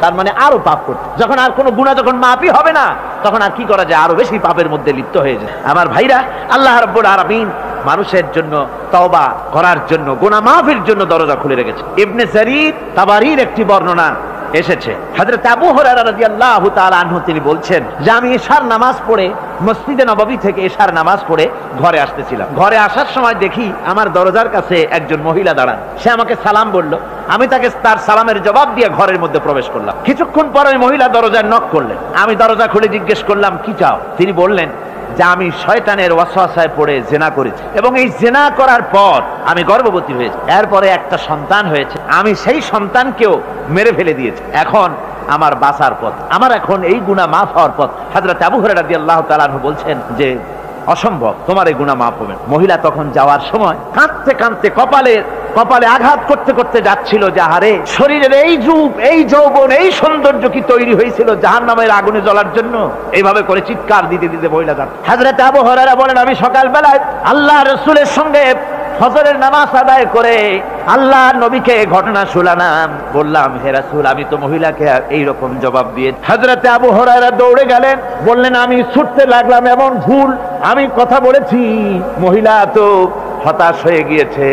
তার মানে আরো পাপ করত। যখন আর কোনো গুনাহ যখন মাফই হবে না, তখন আর কি করা যায়, আরো বেশি পাপের মধ্যে লিপ্ত হয়ে যায়। আমার ভাইরা, আল্লাহ রাব্বুল আলামিন মানুষের জন্য তওবা করার জন্য, গুনাহ মাফের জন্য দরজা খুলে রেখেছে। ইবনে জারীর তাবারীর একটি বর্ণনা এসেছে, হযরত আবু হুরায়রা রাদিয়াল্লাহু তাআলা আনহু তিনি বলছেন যে আমি ইশার নামাজ পড়ে মসজিদে নববী থেকে ইশার নামাজ পড়ে ঘরে আসতেছিলাম। ঘরে আসার সময় দেখি আমার দরজার কাছে একজন মহিলা দাঁড়ান। সে আমাকে সালাম বলল, আমি তাকে তার সালামের জবাব দিয়ে ঘরের মধ্যে প্রবেশ করলাম। কিছুক্ষণ পরে ওই মহিলা দরজায় নক করলেন। আমি দরজা খুলে জিজ্ঞেস করলাম, কি চাও? তিনি বললেন যে আমি শয়তানের ওয়াসওয়াসায় পড়ে জিনা করেছি এবং এই জিনা করার পর আমি গর্ভবতী হয়েছি, এরপরে একটা সন্তান হয়েছে, আমি সেই সন্তানকেও মেরে ফেলে দিয়েছি। এখন আমার বাঁচার পথ, আমার এখন এই গুনাহ মাফ হওয়ার পথ। হযরত আবু হুরায়রা রাদিয়াল্লাহু তাআলা আনহু বলছেন যে অসম্ভব, তোমার এই গুনাহ মাফ হবে না। মহিলা তখন যাওয়ার সময় কাঁদতে কাঁদতে কপালে আঘাত করতে করতে যাচ্ছিল যে আহারে, শরীরের এই রূপ, এই যৌবন, এই সৌন্দর্য কি তৈরি হয়েছিল জাহান্নামের আগুনে জ্বলার জন্য? এইভাবে করে চিৎকার দিতে দিতে মহিলা যাচ্ছে। হযরত আবু হুরায়রা বলেন, আমি সকালবেলায় আল্লাহ রাসূলের সঙ্গে ফজরের নামাজ আদায় করে আল্লাহ নবীকে ঘটনা শোনালাম। বললাম, হে রাসূল, আমি তো মহিলাকে এইরকম জবাব দিয়ে। হযরত আবু হুরায়রা দৌড়ে গেলেন, বললেন, আমি ছুটতে লাগলাম, এমন ভুল আমি কথা বলেছি। মহিলা তো হতাশ হয়ে গিয়েছে।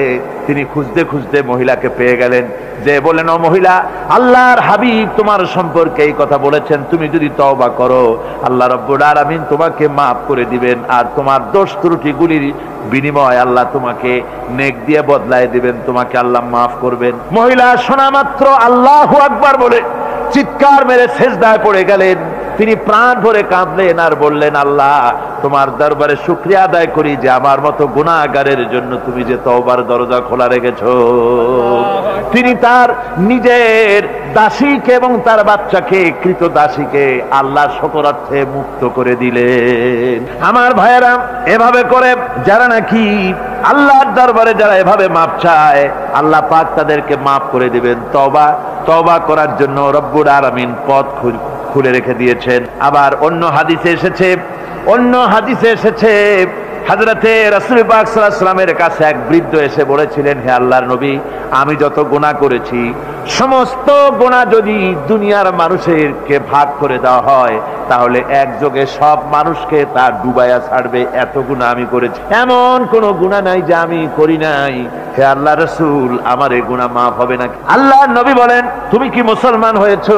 তিনি খুঁজতে খুঁজতে মহিলাকে পেয়ে গেলেন, যে বললেন, ও মহিলা, আল্লাহর হাবিব তোমার সম্পর্কে এই কথা বলেছেন, তুমি যদি তওবা করো আল্লাহ রাব্বুল আলামিন তোমাকে মাফ করে দিবেন, আর তোমার দোষ ত্রুটিগুলির বিনিময় আল্লাহ তোমাকে নেক দিয়ে বদলায় দিবেন, তোমাকে আল্লাহ মাফ করবেন। মহিলা শোনা মাত্র আল্লাহু আকবার বলে চিৎকার মেরে সিজদায় পড়ে গেলেন। তিনি প্রাণ ভরে কাঁদলেন আর বললেন, আল্লাহ তোমার দরবারে শুকরিয়া আদায় করি যে আমার মতো গুনাহগারের জন্য তুমি যে তওবার দরজা খোলা রেখেছো। তিনি তার নিজের দাসীকে এবং তার বাচ্চাকে, কৃতদাসীকে আল্লাহর শকরার্থে মুক্ত করে দিলেন। আমার ভাইয়েরা, এভাবে করে যারা নাকি আল্লাহর দরবারে যারা এভাবে মাপ চায়, আল্লাহ পাক তাদেরকে মাফ করে দিবেন। তওবা করার জন্য রব্বুল আলামিন পথ খুলে রেখে দিয়েছেন। আবার অন্য হাদিসে এসেছে হযরতে রাসূল পাক সাল্লাল্লাহু আলাইহি ওয়াসাল্লামের কাছে এক বৃদ্ধ এসে বলেছিলেন, হে আল্লাহর নবী, আমি যত গুনাহ করেছি সমস্ত গুনাহ যদি দুনিয়ার মানুষেরকে ভাগ করে দেওয়া হয় তাহলে একযোগে সব মানুষকে তা ডুবাইয়া ছাড়বে, এত গুনাহ আমি করেছি। এমন কোন গুনাহ নাই যে আমি করি নাই। হে আল্লাহর রাসূল, আমার এই গুনাহ মাফ হবে নাকি? আল্লাহর নবী বলেন, তুমি কি মুসলমান হয়েছো?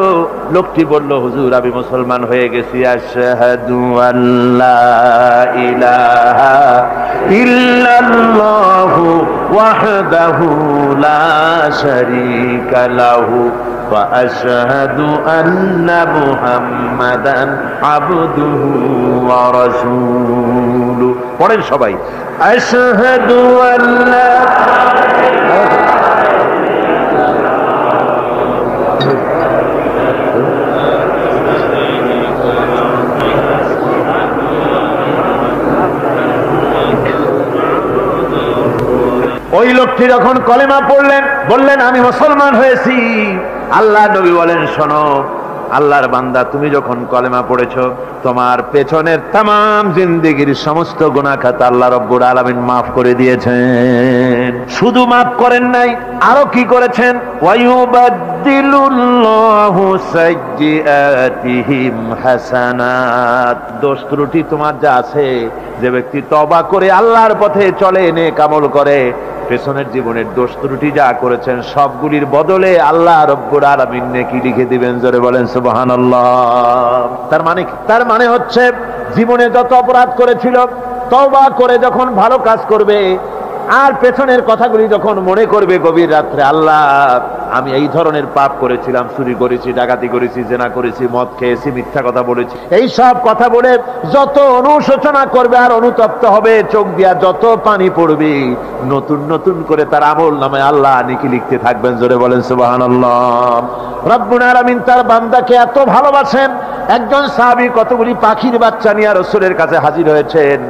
লোকটি বলল, হুজুর, আমি মুসলমান হয়ে গেছি। আশহাদু আল্লা ইলাহা ইল্লাল্লাহু ওয়াহদাহু লা শারীকা লাহু ওয়া আশহাদু আন্না মুহাম্মাদান আবদুহু ওয়া রাসূলুহু। পড়েন সবাই, আশহাদু আল্লা। ওই লোকটি যখন কলেমা পড়লেন, বললেন, আমি মুসলমান হয়েছি। আল্লাহ নবী বলেন, শোনো আল্লাহর বান্দা, তুমি যখন কলেমা পড়েছো তোমার পেছনের তামাম জিন্দেগির সমস্ত গুনাহ খাতা আল্লাহ রাব্বুল আলামিন মাফ করে দিয়েছেন। শুধু মাফ করেন নাই, আরো কি করেছেন? ওয়ায়ুবাদদিলুল্লাহু সাইয়্যাতিহিম হাসানাত। দোষ ত্রুটি তোমার যা আছে, যে ব্যক্তি তওবা করে আল্লাহর পথে চলে, নেক আমল করে, পেছনের জীবনের দোষ ত্রুটি যা করেছেন সবগুলির বদলে আল্লাহ রাব্বুল আলামিন নেকি লিখে দিবেন। জোরে বলেন সুবহানাল্লাহ। তার মানে হচ্ছে জীবনে যত অপরাধ করেছিল, তওবা করে যখন ভালো কাজ করবে আর পেছনের কথাগুলি যখন মনে করবে গভীর রাত্রে, আল্লাহ আমি এই ধরনের পাপ করেছিলাম, চুরি করেছি, ডাকাতি করেছি, জেনা করেছি, মদ খেয়েছি, মিথ্যা কথা বলেছি, এই সব কথা বলে যত অনুশোচনা করবে আর অনুতপ্ত হবে, চোখ দিয়া যত পানি পড়বে, নতুন নতুন করে তার আমল নামে আল্লাহ নেকি লিখতে থাকবেন। জোরে বলেন সুবহানাল্লাহ। রব্বুল আলামিন তার বান্দাকে এত ভালোবাসেন, একজন সাহাবী কতগুলি পাখির বাচ্চা নিয়ে রাসূলের কাছে হাজির হয়েছেন।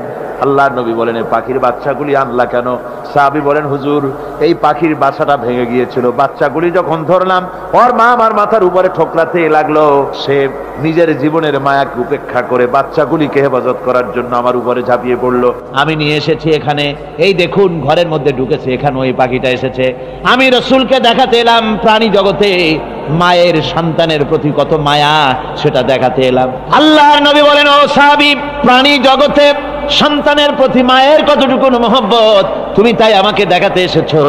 আল্লাহর নবী বলেন, এই পাখির বাচ্চাগুলি আনলা কেন? সাহাবী বলেন, হুজুর এই পাখির বাসাটা ভেঙে গিয়েছিল, বাচ্চাগুলি যখন ধরলাম ওর মা আমার মাথার উপরে ঠোকরাতে লাগলো, সে নিজের জীবনের মায়াকে উপেক্ষা করে বাচ্চাগুলিকে হেফাজত করার জন্য আমার উপরে ঝাঁপিয়ে পড়লো। আমি নিয়ে এসেছি এখানে, এই দেখুন ঘরের মধ্যে ঢুকেছে, এখানে ওই পাখিটা এসেছে। আমি রাসূলকে দেখাতে এলাম প্রাণী জগতে মায়ের সন্তানের প্রতি কত মায়া, সেটা দেখাতে এলাম। আল্লাহর নবী বলেন, ও সাহাবী, প্রাণী জগতে সন্তানের প্রতি মায়ের কতটুকু মহব্বত তুমি তাই আমাকে দেখাতে এসেছো।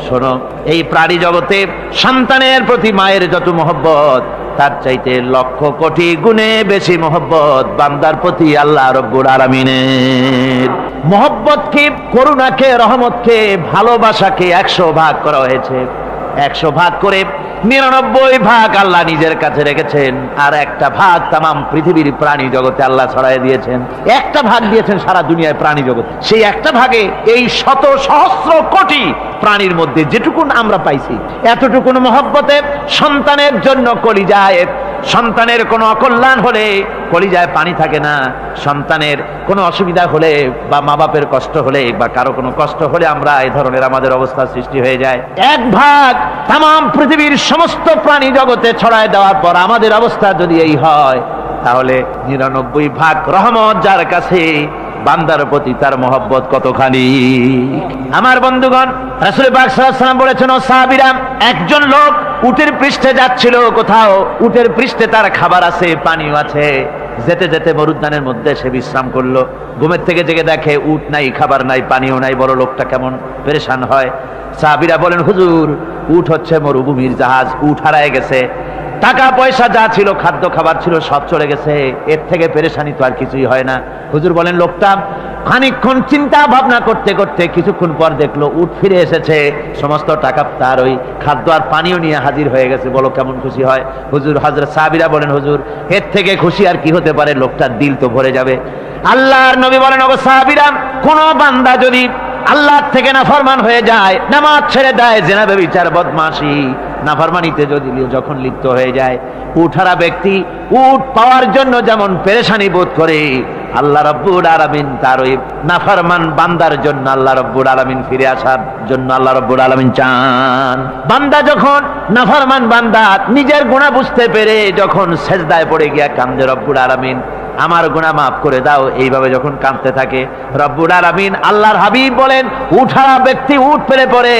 শোনো, এই প্রাণী জগতে সন্তানের প্রতি মায়ের যত মহব্বত, তার চাইতে লক্ষ কোটি গুণে বেশি মহব্বত বান্দার প্রতি আল্লাহ রব্বুল আলামিনের। মহব্বতকে, করুণাকে, রহমতকে, ভালোবাসাকে 100 ভাগ করা হয়েছে। 100 ভাগ করে 99 ভাগ আল্লাহ নিজের কাছে রেখেছেন, আর একটা ভাগ তামাম পৃথিবীর প্রাণী জগতে আল্লাহ ছড়াই দিয়েছেন। একটা ভাগ দিয়েছেন সারা দুনিয়ায় প্রাণী জগৎ। সেই একটা ভাগে এই শত সহস্র কোটি প্রাণীর মধ্যে যেটুকুন আমরা পাইছি, এতটুকুন মহব্বতে সন্তানের জন্য কলিজায়, সন্তানের কোনো অকল্যাণ হলে কলিজায় পানি থাকে না, সন্তানের কোনো অসুবিধা হলে বা মা বাপের কষ্ট হলে বা কারো কোনো কষ্ট হলে আমরা এই ধরনের আমাদের অবস্থা সৃষ্টি হয়ে যায়। এক ভাগ তামাম পৃথিবীর সমস্ত প্রাণী জগতে ছড়ায় দেওয়ার পর আমাদের অবস্থা যদি এই হয়, তাহলে 99 ভাগ রহমত যার কাছে, বান্দার প্রতি তার মহব্বত কতখানি। আমার বন্ধুগণ, রাসূল পাক সাল্লাল্লাহু আলাইহি ওয়াসাল্লাম বলেছেন, ও সাহাবীরা, একজন লোক উটের পৃষ্ঠে যাচ্ছিল কোথাও, উটের পৃষ্ঠে তার খাবার আছে, পানিও আছে, যেতে যেতে মরুদ্যানের মধ্যে সে বিশ্রাম করলো। ঘুমের থেকে জেগে দেখে উট নাই, খাবার নাই, পানিও নাই। বড় লোকটা কেমন পেরেশান হয়। সাহাবীরা বলেন, হুজুর, উট হচ্ছে মরুভূমির জাহাজ, উট হারায় গেছে, টাকা পয়সা যা ছিল, খাদ্য খাবার ছিল, সব চলে গেছে, এর থেকে পেরেশানি তো আর কিছুই হয় না। হুজুর বলেন, লোকটা খানিকক্ষণ চিন্তা ভাবনা করতে করতে কিছুক্ষণ পর দেখলো উট ফিরে এসেছে, সমস্ত টাকা তার ওই খাদ্য আর পানিও নিয়ে হাজির হয়ে গেছে। বলো কেমন খুশি হয়? হুজুর, হযরত সাহাবীরা বলেন, হুজুর, এর থেকে খুশি আর কি হতে পারে? লোকটার দিল তো ভরে যাবে। আল্লাহর নবী বলেন, ও সাহাবীরা, কোন বান্দা যদি আল্লাহর থেকে নাফরমান হয়ে যায়, নামাজ ছেড়ে দেয়, জিনা ব্যভিচার বদমাশি নাফরমানিতে যখন লিপ্ত হয়ে যায়, উঠারা ব্যক্তি উট পাওয়ার জন্য যেমন পেরেশানি বোধ করে, আল্লাহ রাব্বুল আলামিন তার ওই নাফরমান বান্দার জন্য, আল্লাহ রাব্বুল আলামিন ফিরে আসার জন্য আল্লাহ রাব্বুল আলামিন চান। বান্দা যখন, নাফরমান বান্দা নিজের গুনাহ বুঝতে পেরে যখন সেজদায় পড়ে গিয়া কান্দে, রব্বুল আলামিন আমার গুনাহ মাফ করে দাও, এইভাবে যখন কাঁদতে থাকে, রব্বুল আলামিন, আল্লাহর হাবিব বলেন, উঠারা ব্যক্তি উঠ পেলে পড়ে,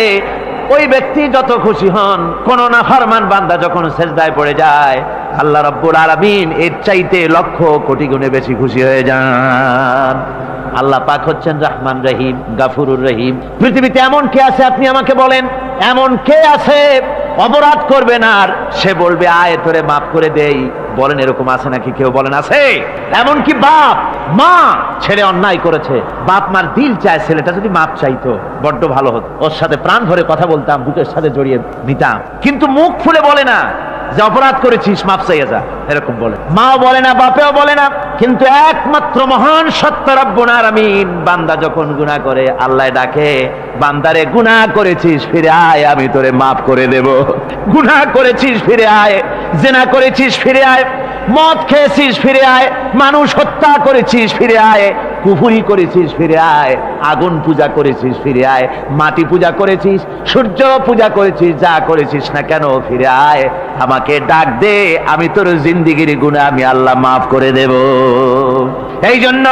ওই ব্যক্তি যত খুশি হন। কোন নাফরমান বান্দা যখন সেজদায় পড়ে যায়, আল্লাহ রাব্বুল আলামিন এর চাইতে লক্ষ কোটি গুণে বেশি খুশি হয়ে যান। আল্লাহ পাক হচ্ছেন রহমান রহিম, গাফুরুর রহিম। পৃথিবীতে এমন কে আছে আপনি আমাকে বলেন? এমন কে আছে অপরাধ করবে না আর সে বলবে আয় তোরে মাফ করে দেই? বলেন, এরকম আছে নাকি? কেউ বলেন আছে? এমন কি বাপ মা ছেলে অন্যায় করেছে, বাপ মার দিল চায় ছেলেটা যদি মাপ চাইতো, বড্ড ভালো হতো, ওর সাথে প্রাণ ভরে কথা বলতাম, বুকের সাথে জড়িয়ে নিতাম, কিন্তু মুখ খুলে বলে না যে অপরাধ করেছিস, মাপ চাইয়া যা, এরকম বলে। মাও বলে না, বাপেও বলে না, কিন্তু একমাত্র মহান সত্য রব্বুল আলামিন, বান্দা যখন গুনাহ করে আল্লাহ ডাকে, বান্দারে গুনাহ করেছিস ফিরে আয়, আমি তোরে মাফ করে দেব। গুনাহ করেছিস ফিরে আয়, জিনা করেছিস ফিরে আয়, মদ খেয়েছিস ফিরে আয়, মানুষ হত্যা করেছিস ফিরে আয়, কুফরি করেছিস ফিরে আয়, আগুন পূজা করেছিস ফিরে আয়, মাটি পূজা করেছিস, সূর্য পূজা করেছিস, যা করেছিস না কেন ফিরে আয়, আমাকে ডাক দে, আমি তোর জিন্দেগির গুনাহ আমি আল্লাহ মাফ করে দেব। এই জন্য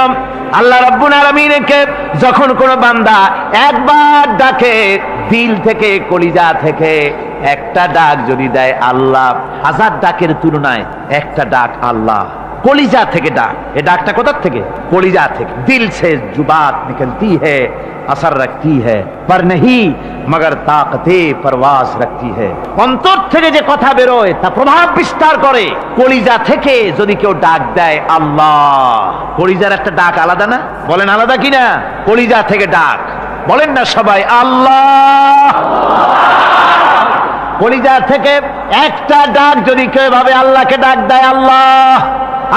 আল্লাহ রাব্বুল আলামিনকে যখন কোন বান্দা একবার ডাকে, দিল থেকে, কলিজা থেকে একটা ডাক যদি দেয়, আল্লাহ 1000 ডাকের তুলনায় একটা ডাক আল্লাহ কলিজা থেকে ডাক। এই ডাকটা কোথা থেকে? কলিজা থেকে। দিল সে जुबात निकलती है, असर रखती है, पर नहीं मगर ताकते परवाज रखती है। অন্তর থেকে যে কথা বেরোয় তা প্রভাব বিস্তার করে। কলিজা থেকে যদি কেউ ডাক দেয় আল্লাহ, কলিজার একটা ডাক আলাদা না? বলেন আলাদা কিনা? কলিজা থেকে ডাক, বলেন না সবাই আল্লাহ। কলিজা থেকে একটা ডাক যদি কেউ ভাবে আল্লাহকে ডাক দেয়, আল্লাহ,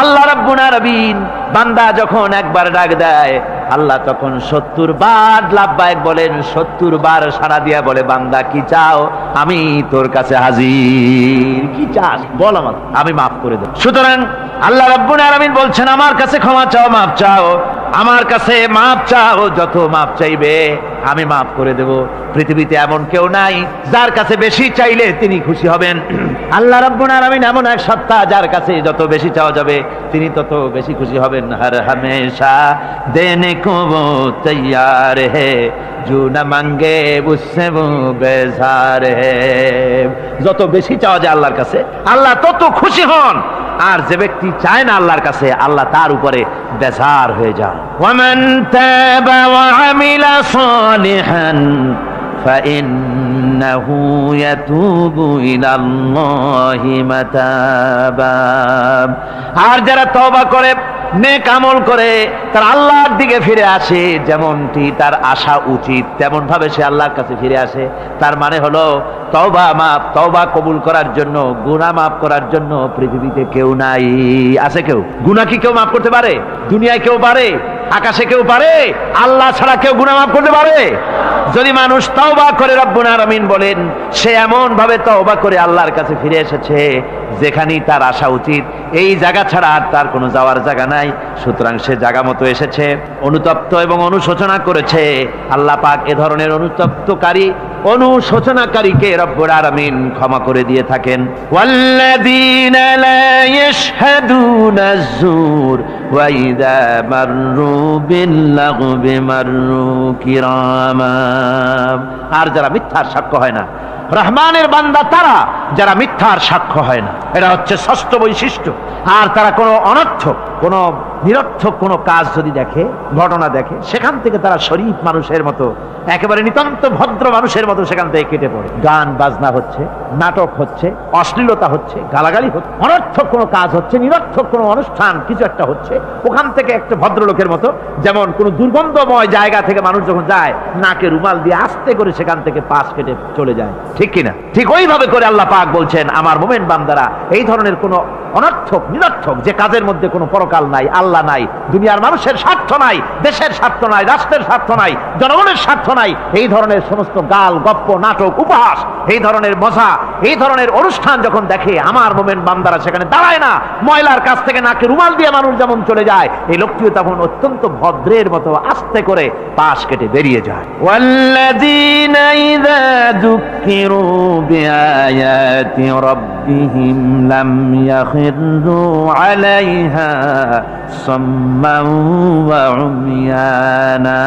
আল্লাহ রাব্বুল আলামিন, বান্দা যখন একবার ডাক দেয়, আল্লাহ তখন 70 বার লাব্বাইক বলেন, 70 বার সাড়া দিয়া বলে, বান্দা কি চাও? আমি তোর কাছে হাজির। কি চাস বল, আমার আমি মাফ করে দেব। সুতরাং আল্লাহ রাব্বুল আলামিন বলছেন, আমার কাছে ক্ষমা চাও, মাফ চাও, আমার কাছে মাপ চাও, যত মাপ চাইবে আমি মাফ করে দেব। পৃথিবীতে এমন কেউ নাই যার কাছে বেশি চাইলে তিনি খুশি হবেন। আল্লাহ রাব্বুল আলামিন এমন এক সত্তা যার কাছে যত বেশি চাওয়া যাবে তিনি তত বেশি খুশি হবেন। হর হামেশা দেনে কো वो तैयार है जो न मांगे उससे वो बेजार है। যত বেশি চাওয়া যায় আল্লাহর কাছে আল্লাহ তত খুশি হন, আর যে ব্যক্তি চায় না আল্লাহর কাছে আল্লাহ তার উপরে বেজার হয়ে যান। ওয়ামান তাবা ওয়া আমিলা সালিহান ফাইন্নাহু ইয়াতুবু ইলাল্লাহি মাতাবা। আর যারা তওবা করে নেক আমল করে তার আল্লাহর দিকে ফিরে আসে, যেমনটি তার আশা উচিত তেমন ভাবে সে আল্লাহর কাছে ফিরে আসে, তার মানে হলো তওবা মাফ, তওবা কবুল করার জন্য, গুনাহ মাফ করার জন্য পৃথিবীতে কেউ নাই। আছে কেউ? গুনাহ কি কেউ মাফ করতে পারে? দুনিয়ায় কেউ পারে? আকাশে কেউ পারে? আল্লাহ ছাড়া কেউ গুনাহ মাফ করতে পারে? যদি মানুষ তওবা করে, রব্বুল আলামিন বলেন সে এমন ভাবে তওবা করে আল্লাহর কাছে ফিরে এসেছে যেখানেই তার আসা উচিত, এই জায়গা ছাড়া আর তার কোনো যাওয়ার জায়গা নাই। সুতরাং সে জায়গা মতো এসেছে, অনুতপ্ত এবং অনুশোচনা করেছে। আল্লাহ পাক এ ধরনের অনুতপ্তকারী, অনুশোচনাকারীকে রব্বুল আলামিন ক্ষমা করে দিয়ে থাকেন। ওয়াল্লাযীনা লা ইয়াশহাদুনা আয-যুর ওয়া ইযা মাররু বিল-লাগবি মাররু কিরামা। আর যারা মিথ্যার সাক্ষ্য হয় না, রহমানের বান্দা তারা যারা মিথ্যার সাক্ষ্য হয় না, এটা হচ্ছে ষষ্ঠ বৈশিষ্ট্য। আর তারা কোনো অনর্থক, কোনো নিরর্থক কোনো কাজ যদি দেখে, ঘটনা দেখে, সেখান থেকে তারা শরীফ মানুষের মতো, একেবারে নিতান্ত ভদ্র মানুষের মতো সেখান থেকে কেটে পড়ে। গান বাজনা হচ্ছে, নাটক হচ্ছে, অশ্লীলতা হচ্ছে, গালাগালি হচ্ছে, অনর্থক কোনো কাজ হচ্ছে, নিরর্থক কোনো অনুষ্ঠান কিছু একটা হচ্ছে, ওখান থেকে একটা ভদ্রলোকের মতো, যেমন কোনো দুর্গন্ধময় জায়গা থেকে মানুষ যখন যায় নাকে রুমাল দিয়ে আস্তে করে সেখান থেকে পাশ কেটে চলে যায়, ঠিক কিনা? ঠিক ওইভাবে করে আল্লাহ পাক বলছেন আমার মুমিন বান্দারা এই ধরনের কোনো অনর্থক, নিরর্থক যে কাজের মধ্যে কোনো পরকাল নাই, আল্লাহ নাই, দুনিয়ার মানুষের স্বার্থ নাই, দেশের স্বার্থ নাই, রাষ্ট্রের স্বার্থ নাই, জনগণের স্বার্থ নাই, এই ধরনের সমস্ত গাল গপ্প, নাটক, উপহাস, এই ধরনের মজা, এই ধরনের অনুষ্ঠান যখন দেখে আমার মুমিন বান্দারা সেখানে দাঁড়ায় না। ময়লার কাছ থেকে নাকে রুমাল দিয়ে মানুষ যেমন চলে যায়, এই লোকটিও তখন অত্যন্ত ভদ্রের মতো আস্তে করে পাশ কেটে বেরিয়ে যায়। ওয়াল্লাযীনা ইযা যুক্কিরু বিআয়াতি রাব্বিহিম লাম ইয়াখিরু আলাইহা সাম্মান ওয়া উমিয়ানা।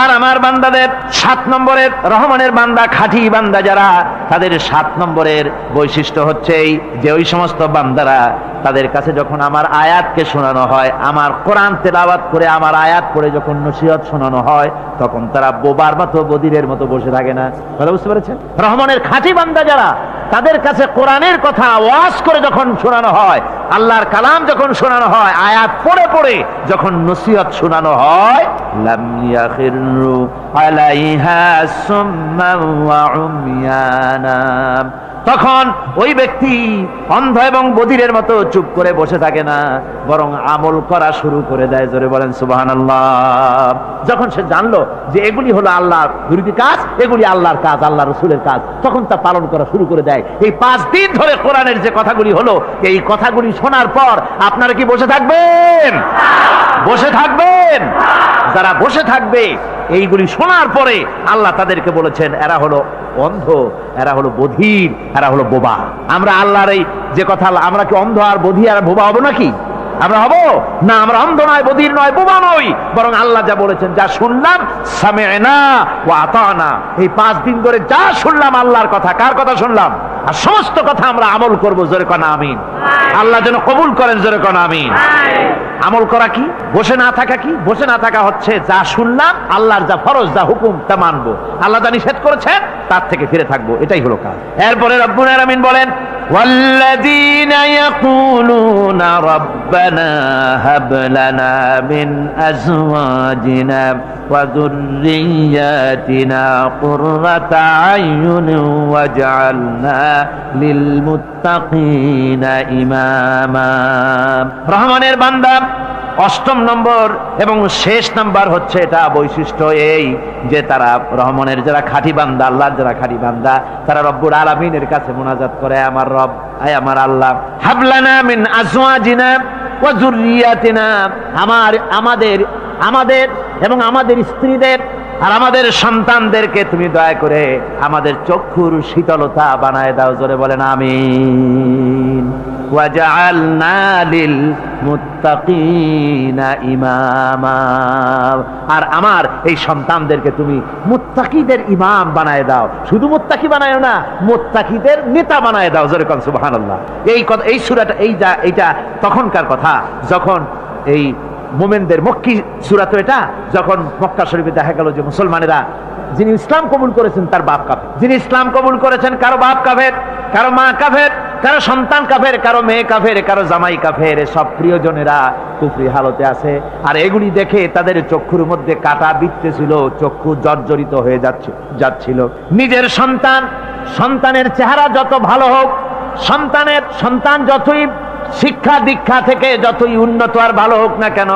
আর আমার বান্দাদের 7 নম্বরের, রহমানের বান্দা, খাঁটি বান্দা যারা, তাদের 7 নম্বরের বৈশিষ্ট্য হচ্ছে এই যে ওই সমস্ত বান্দারা তাদের কাছে যখন আমার আয়াতকে শোনানো হয়, আমার কোরআন তেলাওয়াত করে আমার আয়াত পড়ে যখন নসিহত শোনানো হয়, তখন তারা বোবার মতো, বদিরের মতো বসে থাকে না। কথা বুঝতে পেরেছেন? রহমানের খাঁটি বান্দা যারা, তাদের কাছে কোরআনের কথা ওয়াজ করে যখন শোনানো হয়, আল্লাহর কালাম যখন শোনানো হয়, আয়াত পড়ে পড়ে যখন নসিহত শোনানো হয়, লাম ইয়াখিরু আলাইহা সুম্মান ওয়া উমিয়ানা, তখন ওই ব্যক্তি অন্ধ এবং বধিরের মতো চুপ করে বসে থাকে না, বরং আমল করা শুরু করে দেয়। জোরে বলেন সুবহানাল্লাহ। যখন সে জানলো যে এগুলি হলো আল্লাহর বিরোধী কাজ, এগুলি আল্লাহর কাজ, আল্লাহ রসুলের কাজ, তখন তা পালন করা শুরু করে দেয়। এই 5 দিন ধরে কোরআনের যে কথাগুলি হলো, এই কথাগুলি শোনার পর আপনারা কি বসে থাকবেন? বসে থাকবেন? যারা বসে থাকবে এইগুলি শোনার পরে আল্লাহ তাদেরকে বলেছেন এরা হলো অন্ধ, এরা হলো বধির, এরা হলো বোবা। আমরা আল্লাহর এই যে কথা, আমরা কি অন্ধ আর বধির আর বোবা হবো নাকি? আমরা হব না। আমরা অন্ধ নয়, বধির নয়, বোবা নই, বরং আল্লাহ যা বলেছেন, যা শুনলাম সামি'না ওয়া আতা'না, এই 5 দিন ধরে যা শুনলাম আল্লাহর কথা, কার কথা শুনলাম? আর সমস্ত কথা আমরা আমল করব। জোরে কোন আমিন। আল্লাহ যেন কবুল করেন। জোরে কোন আমিন। আমল করা কি? বসে না থাকা কি? বসে না থাকা হচ্ছে যা শুনলাম, আল্লাহর যা ফরজ, যা হুকুম, তা মানবো। আল্লাহ যা নিষেধ করেছেন তার থেকে ফিরে থাকবো, এটাই হলো কাজ। এরপরে রব্বুল আলামিন বলেন والذين يقولون ربنا هب لنا من أزواجنا وذرياتنا قرة أعين واجعلنا للمتقين إماما। রহমানের বান্দা 8ম নম্বর এবং শেষ নাম্বার হচ্ছে এটা বৈশিষ্ট্য এই যে তারা রহমানের যারা খাঁটি বান্দা, আল্লাহর যারা খাঁটি বান্দা, তারা রব্বুল আলামিনের কাছে মুনাজাত করে, আমার রব, আয় আমার আল্লাহ, হাবলানা মিন আজওয়াজিনা, ওয়া যুররিয়াতিনা, আমাদের এবং আমাদের স্ত্রীদের আর আমাদের সন্তানদেরকে তুমি দয়া করে আমাদের চক্ষুর শীতলতা বানায় দাও। জোরে বলেন আমিন। ওয়াজআলনা লিল মুত্তাকিনা ইমামা, আর আমার এই সন্তানদেরকে তুমি মুত্তাকিদের ইমাম বানায় দাও। শুধু মুত্তাকি বানায়ও না, মুত্তাকিদের নেতা বানায় দাও। জোরে কোন সুবহানাল্লাহ। এই সূরাটা এইটা তখনকার কথা যখন এই মুমিনদের মক্কি সূরা, তো এটা যখন মক্কা শরীফে দেখা গেল যে মুসলমানেরা, যিনি ইসলাম কবুল করেছেন তার বাপ কাফের, যিনি ইসলাম কবুল করেছেন কারো বাপ কাফের, কারো মা কাফের, কারো সন্তান কাফের, কারো মেয়ে কাফের, কারো জামাই কাফের, সব প্রিয়জনেরা কুফরি হালতে আছে। আর এগুলি দেখে তাদের চক্ষুর মধ্যে কাটা বিঁধতেছিল, চক্ষু জর্জরিত হয়ে যাচ্ছিল। নিজের সন্তানের চেহারা যত ভালো হোক, সন্তান যতই শিক্ষা দীক্ষা থেকে যতই উন্নত আর ভালো হোক না কেন,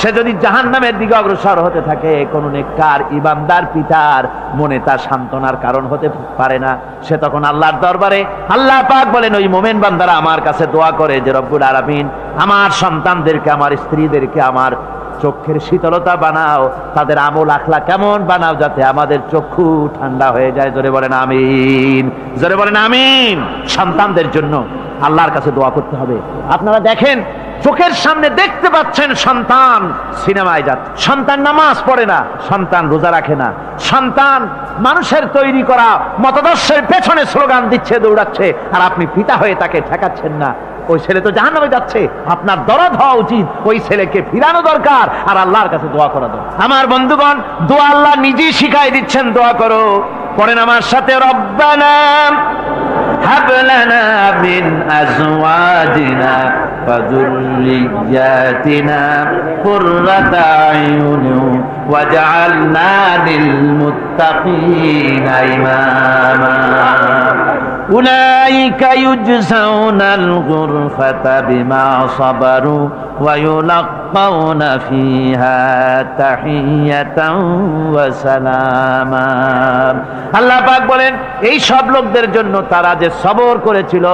সে যদি জাহান্নামের দিকে অগ্রসর হতে থাকে, কোন নেককার ইমানদার পিতার মনে তার সান্ত্বনার কারণ হতে পারে না। সে তখন আল্লাহর দরবারে, আল্লাহ পাক বলেন ওই মুমিন বান্দারা আমার কাছে দোয়া করে যে রব্বুল আলামিন আমার সন্তানদেরকে, আমার স্ত্রীদেরকে আমার চোখের শীতলতা বানাও, তাদের আমল আখলা কেমন বানাও, যাতে আমাদের চক্ষু ঠান্ডা হয়ে যায়। জোরে বলেন আমিন, জোরে বলেন আমিন। সন্তানদের জন্য আল্লাহর কাছে দোয়া করতে হবে। আপনারা দেখেন, চোখের সামনে দেখতে পাচ্ছেন সন্তান সিনেমায় যাচ্ছে, সন্তান নামাজ পড়ে না, সন্তান রোজা রাখে না, সন্তান মানুষের তৈরি করা মতাদর্শের পেছনে স্লোগান দিচ্ছে, দৌড়াচ্ছে, আর আপনি পিতা হয়ে তাকে ঠেকাচ্ছেন না। ওই ছেলে তো জাহান্নামে যাচ্ছে, আপনার দরদ হওয়া উচিত, ওই ছেলেকে ফিরানো দরকার আর আল্লাহর কাছে দোয়া করা দরকার। আমার বন্ধুগণ, দোয়া আল্লাহ নিজেই শিখাই দিচ্ছেন, দোয়া করো। পড়েন আমার সাথে, রব্বানা হাব লানা মিন আজওয়াজিনা ওয়া যুররিয়াতিনা কুররাতা আয়ুন ওয়াজআলনা লিল মুত্তাকিনা ইমামা। উলাইকা ইউজজাউনাল গুরফাতা বিমা সাবারু ওয়া ইউলাক্কাউনা ফিহা তাহিয়াতান ওয়া সালামা। আল্লাহ পাক বলেন এই সব লোকদের জন্য, তারা যে সবর করেছিল,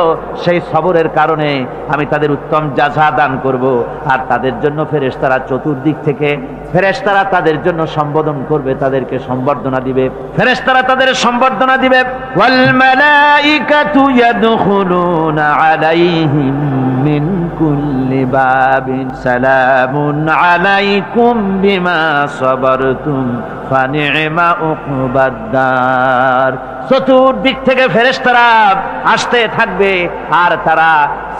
সেই সবরের কারণে আমি তাদের উত্তম জাযা দান করব। আর তাদের জন্য ফেরেশতারা চতুর্দিক থেকে ফেরেশতারা তাদের জন্য সম্বোধন করবে, তাদেরকে সম্বর্ধনা দিবে, ফেরেশতারা তাদের সম্বর্ধনা দিবে। ওয়াল মালাইকাতু ইয়াদখুলুনা আলাইহিম মিন কুল্লি বাবিন সালামুন আলাইকুম বিমা সাবারতুম ফানি'মা উকবাদ-দার। চতুর্দিক থেকে ফেরেশতারা আসতে থাকবে আর তারা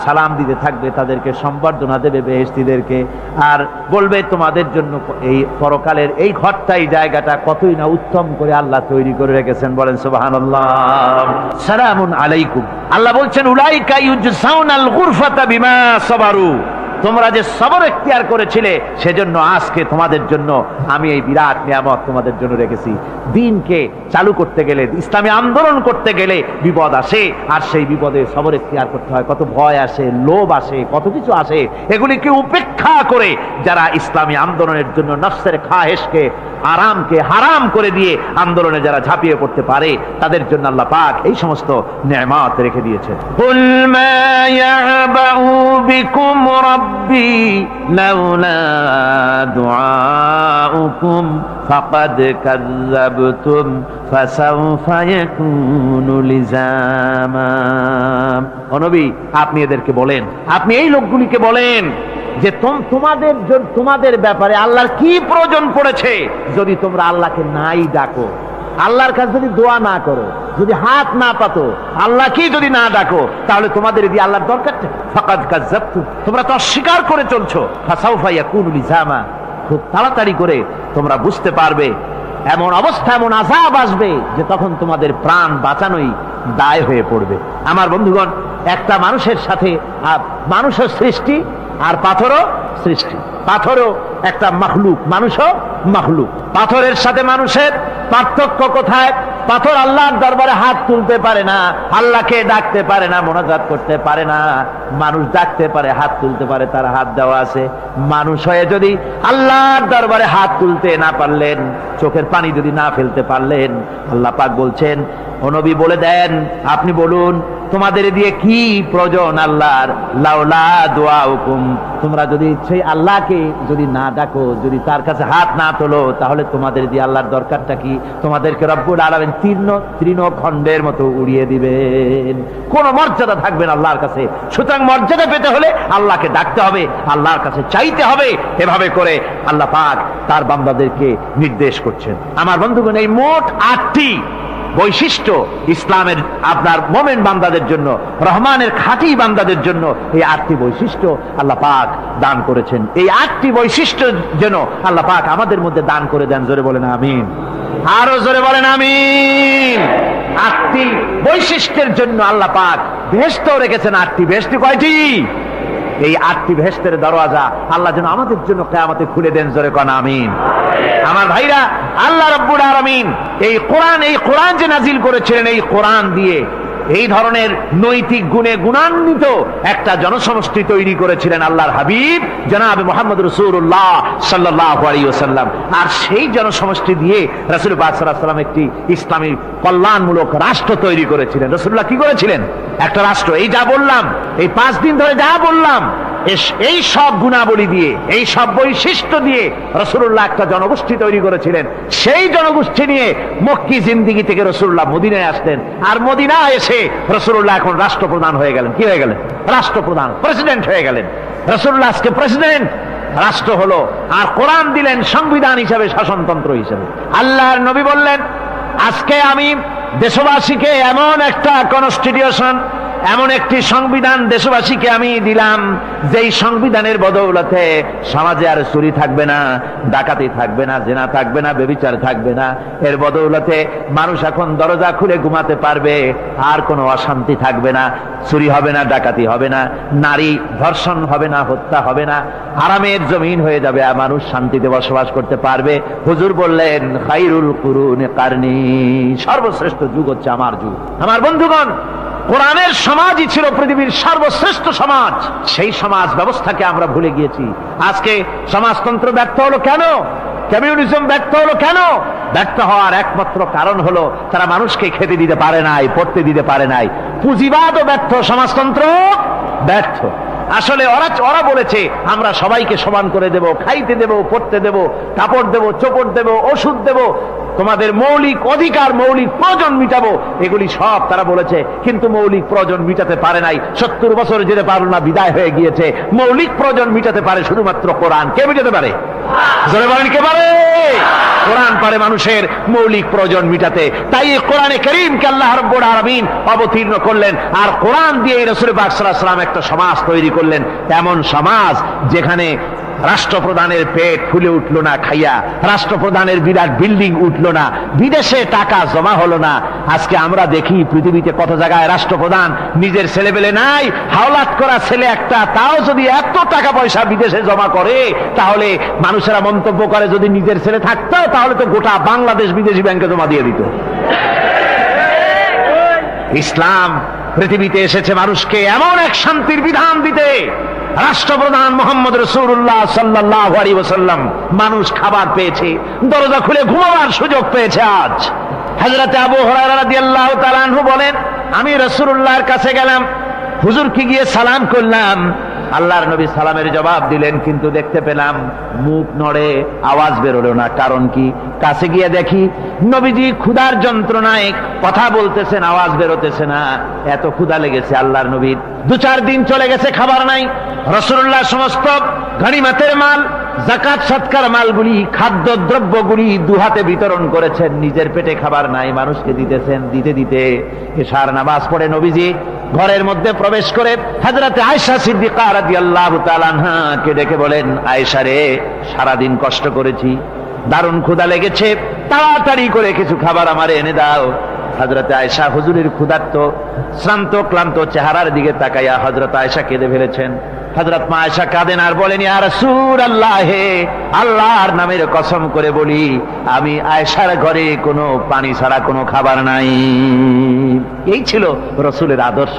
সালাম দিতে থাকবে, তাদেরকে সম্বর্ধনা দেবে বেহেশতীদেরকে, আর বলবে তোমাদের জন্য এই পরকালের এই ঘরটাই, জায়গাটা কতই না উত্তম করে আল্লাহ তৈরি করে রেখেছেন। বলেন সুবহানাল্লাহ। সালামুন আলাইকুম। আল্লাহ বলছেন উলাইকা ইউজসাউনাল গুরফাতা বিমা সাবারু, তোমরা যে সবর এখতিয়ার করেছিলে সেজন্য আজকে তোমাদের জন্য আমি এই বিরাট নিয়ামত তোমাদের জন্য রেখেছি। দিনকে চালু করতে গেলে, ইসলামী আন্দোলন করতে গেলে বিপদ আসে, আর সেই বিপদে সবর এখতিয়ার করতে হয়। কত ভয় আসে, লোভ আসে, কত কিছু আসে, এগুলিকে উপেক্ষা করে যারা ইসলামী আন্দোলনের জন্য নফসের খাহেশকে, আরামকে হারাম করে দিয়ে আন্দোলনে যারা ঝাঁপিয়ে পড়তে পারে, তাদের জন্য আল্লাহ পাক এই সমস্ত নিয়ামত রেখে দিয়েছেন। কুল মা ইয়াবাউ বিকুম রাব্বি লাউলা দুআউকুম ফাকাদ কাযযাবতুম ফাসাউফা ইয়াকুনু লিজামা। ও নবী, আপনি এদেরকে বলেন, আপনি এই লোকগুলিকে বলেন যে তোমাদের ব্যাপারে আল্লাহর কি প্রয়োজন পড়েছে যদি তোমরা আল্লাহকে নাই ডাকো, আল্লাহর কাছে যদি দোয়া না করো, যদি হাত না পাতো, আল্লাহ কি যদি না ডাকো, তাহলে তোমাদের এদিকে আল্লাহর দরকার নেই। ফাকাদ কাযযাবতুম, তোমরা তো অস্বীকার করে চলছো। ফাসাউফা ইয়াকুনু লিজামা, খুব তাড়াতাড়ি করে তোমরা বুঝতে পারবে, এমন অবস্থা, এমন আযাব আসবে যে তখন তোমাদের প্রাণ বাঁচানোই দায় হয়ে পড়বে। আমার বন্ধুগণ, একটা মানুষের সাথে মানুষও সৃষ্টি আর পাথরও সৃষ্টি, পাথরও একটা মাখলুক, মানুষও মাখলুক। পাথরের সাথে মানুষের পার্থক্য কোথায়? পাথর আল্লাহর দরবারে হাত তুলতে পারে না, আল্লাহকে ডাকতে পারে না, মোনাজাত করতে পারে না। মানুষ ডাকতে পারে, হাত তুলতে পারে, তার হাত দেওয়া আছে। মানুষ হয়ে যদি আল্লাহর দরবারে হাত তুলতে না পারলেন, চোখের পানি যদি না ফেলতে পারলেন, আল্লাহ পাক বলছেন ও নবী বলে দেন, আপনি বলুন তোমাদের দিয়ে কি প্রয়োজন আল্লাহর? লাউলা দুআউকুম, তোমরা যদি সেই আল্লাহকে যদি না ডাকো, যদি তার কাছে হাত না তোলো, তাহলে তোমাদের দিয়ে আল্লাহর দরকারটা কি? তোমাদেরকে রব্বুল আলামিন তৃণখণ্ডের মতো উড়িয়ে দিবেন, কোন মর্যাদা থাকবে না আল্লাহর কাছে। সুতরাং মর্যাদা পেতে হলে আল্লাহকে ডাকতে হবে, আল্লাহর কাছে চাইতে হবে। এভাবে করে আল্লাহ পাক তার বান্দাদেরকে নির্দেশ করছেন। আমার বন্ধুগণ, এই মোট 8টি বৈশিষ্ট্য ইসলামের আপনার মোমেন বান্দাদের জন্য, রহমানের খাঁটি বান্দাদের জন্য এই 8টি বৈশিষ্ট্য আল্লাহ পাক দান করেছেন। এই 8টি বৈশিষ্ট্য যেন আল্লাহ পাক আমাদের মধ্যে দান করে দেন। জোরে বলেন আমিন, আরো জোরে বলেন আমিন। 8টি বৈশিষ্ট্যের জন্য আল্লাহ পাক বেহেশতও রেখেছেন 8টি। বেহেশত কয়টি? এই 8টি বেহেশতের দরওয়াজা আল্লাহ যেন আমাদের জন্য কিয়ামতে খুলে দেন। জোরে কোন আমিন। আমার ভাইরা, আল্লাহ রাব্বুল আলামিন এই কোরআন যে নাজিল করেছিলেন, এই কোরআন দিয়ে এই ধরনের নৈতিক গুণে গুণান্বিত একটা জনসমষ্টি তৈরি করেছিলেন আল্লাহর হাবিব জনাব মুহাম্মদ রাসূলুল্লাহ সাল্লাল্লাহু আলাইহি ওয়াসাল্লাম। আর সেই জনসমষ্টি দিয়ে রাসূল পাক সাল্লাল্লাহু আলাইহি ওয়াসাল্লাম একটি ইসলামী কল্যাণমূলক রাষ্ট্র তৈরি করেছিলেন। রাসূলুল্লাহ কি করেছিলেন? একটা রাষ্ট্র। এই যা বললাম, এই 5 দিন ধরে যা বললাম, এই সব গুণাবলী দিয়ে, এই সব বৈশিষ্ট্য দিয়ে রাসূলুল্লাহ একটা জনগোষ্ঠী তৈরি করেছিলেন। সেই জনগোষ্ঠী নিয়ে মক্কি জিন্দেগি থেকে রাসূলুল্লাহ মদিনায় আসলেন। আর মদিনায় এসে রাসূলুল্লাহ এখন রাষ্ট্রপ্রধান হয়ে গেলেন। কি হয়ে গেলেন? রাষ্ট্রপ্রধান, প্রেসিডেন্ট হয়ে গেলেন। রাসূলুল্লাহ আজকে প্রেসিডেন্ট, রাষ্ট্র হলো। আর কোরআন দিলেন সংবিধান হিসাবে, শাসনতন্ত্র হিসাবে। আল্লাহর নবী বললেন, আজকে আমি দেশবাসীকে এমন একটা কনস্টিটিউশন, এমন একটি সংবিধান দেশবাসীকে আমি দিলাম, যেই সংবিধানের বদৌলতে সমাজে আর চুরি থাকবে না, ডাকাতি থাকবে না, জেনা থাকবে না, ব্যভিচার থাকবে না। এর বদৌলতে মানুষ এখন দরজা খুলে ঘুমাতে পারবে, আর কোনো অশান্তি থাকবে না, চুরি হবে না, ডাকাতি হবে না, নারী ধর্ষণ হবে না, হত্যা হবে না, আরামের জমিন হয়ে যাবে, আর মানুষ শান্তিতে বসবাস করতে পারবে। হুজুর বললেন, খায়রুল কুরুনি কারনি, সর্বশ্রেষ্ঠ যুগ হচ্ছে আমার যুগ। আমার বন্ধুগণ, কোরআনের সমাজই ছিল পৃথিবীর সর্বশ্রেষ্ঠ সমাজ। সেই সমাজ ব্যবস্থাকে আমরা ভুলে গিয়েছি। আজকে সমাজতন্ত্র ব্যর্থ হলো কেন? কমিউনিজম ব্যর্থ হলো কেন? ব্যর্থ হওয়ার একমাত্র কারণ হলো তারা মানুষকে খেতে দিতে পারে নাই, পড়তে দিতে পারে নাই। পুঁজিবাদও ব্যর্থ, সমাজতন্ত্র ব্যর্থ। আসলে ওরা বলেছে আমরা সবাইকে সমান করে দেব, খাইতে দেব, পড়তে দেব, কাপড় দেব, চোপড় দেব, ওষুধ দেব, তোমাদের মৌলিক অধিকার, মৌলিক প্রয়োজন মিটাবো, এগুলি সব তারা বলেছে। কিন্তু মৌলিক প্রয়োজন মিটাতে পারে নাই। 70 বছর যেতে পারল না, বিদায় হয়ে গিয়েছে। মৌলিক প্রয়োজন মিটাতে পারে শুধুমাত্র কোরআন। কে মিটাতে পারে? জোরে বলেন, কে পারে? কোরআন পারে মানুষের মৌলিক প্রয়োজন মিটাতে। তাই এই কোরআনে কারীমকে আল্লাহ রাব্বুল আলামিন অবতীর্ণ করলেন। আর কোরআন দিয়ে রাসূল পাক সাল্লাল্লাহু আলাইহি ওয়াসাল্লাম একটা সমাজ তৈরি করলেন, এমন সমাজ যেখানে রাষ্ট্রপ্রধানের পেট ফুলে উঠল না খাইয়া, রাষ্ট্রপ্রধানের বিরাট বিল্ডিং উঠল না, বিদেশে টাকা জমা হলো না। আজকে আমরা দেখি পৃথিবীতে কত জায়গায় রাষ্ট্রপ্রধান নিজের ছেলেবেলে নাই, হাওলাত করা ছেলে একটা, তাও যদি এত টাকা পয়সা বিদেশে জমা করে, তাহলে মানুষেরা মন্তব্য করে যদি নিজের ছেলে থাকতো তাহলে তো গোটা বাংলাদেশ বিদেশি ব্যাংকে জমা দিয়ে দিত। ইসলাম পৃথিবীতে এসেছে মানুষকে এমন এক শান্তির বিধান দিতে। রাষ্ট্রপ্রধান মুহাম্মদ রাসূলুল্লাহ সাল্লাল্লাহু আলাইহি ওয়াসাল্লাম, মানুষ খাবার পেয়েছে, দরজা খুলে ঘুমাবার সুযোগ পেয়েছে। আজ হযরত আবু হুরায়রা রাদিয়াল্লাহু তাআলা আনহু বলেন, আমি রাসূলুল্লাহর কাছে গেলাম, হুজুরকে গিয়ে সালাম করলাম। আল্লাহর নবী সালামের জবাব দিলেন, কিন্তু দেখতে পেলাম মুখ নড়ে, আওয়াজ বেরোলো না। কারণ কি? কাছে গিয়ে দেখি নবীজি ক্ষুধার যন্ত্রণায় কথা বলতেছেন, আওয়াজ বেরোতেছে না। এত ক্ষুধা লেগেছে আল্লাহর নবীর। 2-4 দিন চলে গেছে, খাবার নাই। রাসূলুল্লাহ সমস্ত গনিমতের মাল, যাকাত সদকার মালগুলি, খাদ্য দ্রব্যগুলি দুহাতে বিতরণ করেছেন। নিজের পেটে খাবার নাই, মানুষকে দিতেছেন। দিতে দিতে এশার নামাজ পড়ে নবীজি ঘরের মধ্যে প্রবেশ করে হযরত আয়েশা সিদ্দিকা রাদিয়াল্লাহু তাআলা আনহাকে ডেকে বলেন, আয়েশা রে, সারাদিন কষ্ট করেছি, দারুণ ক্ষুধা লেগেছে, তাড়াতাড়ি করে কিছু খাবার আমারে এনে দাও। হযরত আয়েশা হুজুরের ক্ষুধার্ত শ্রান্ত ক্লান্ত চেহারার দিকে তাকাইয়া হযরত আয়েশা কেঁদে ফেলেছেন। হযরত মা আয়েশা কাঁদেন আর বলেন, ইয়া রাসূলুল্লাহ, হে আল্লাহর নামের কসম করে বলি, আমি আয়েশার ঘরে কোনো পানি ছাড়া কোনো খাবার নাই। এই ছিল রাসূলের আদর্শ।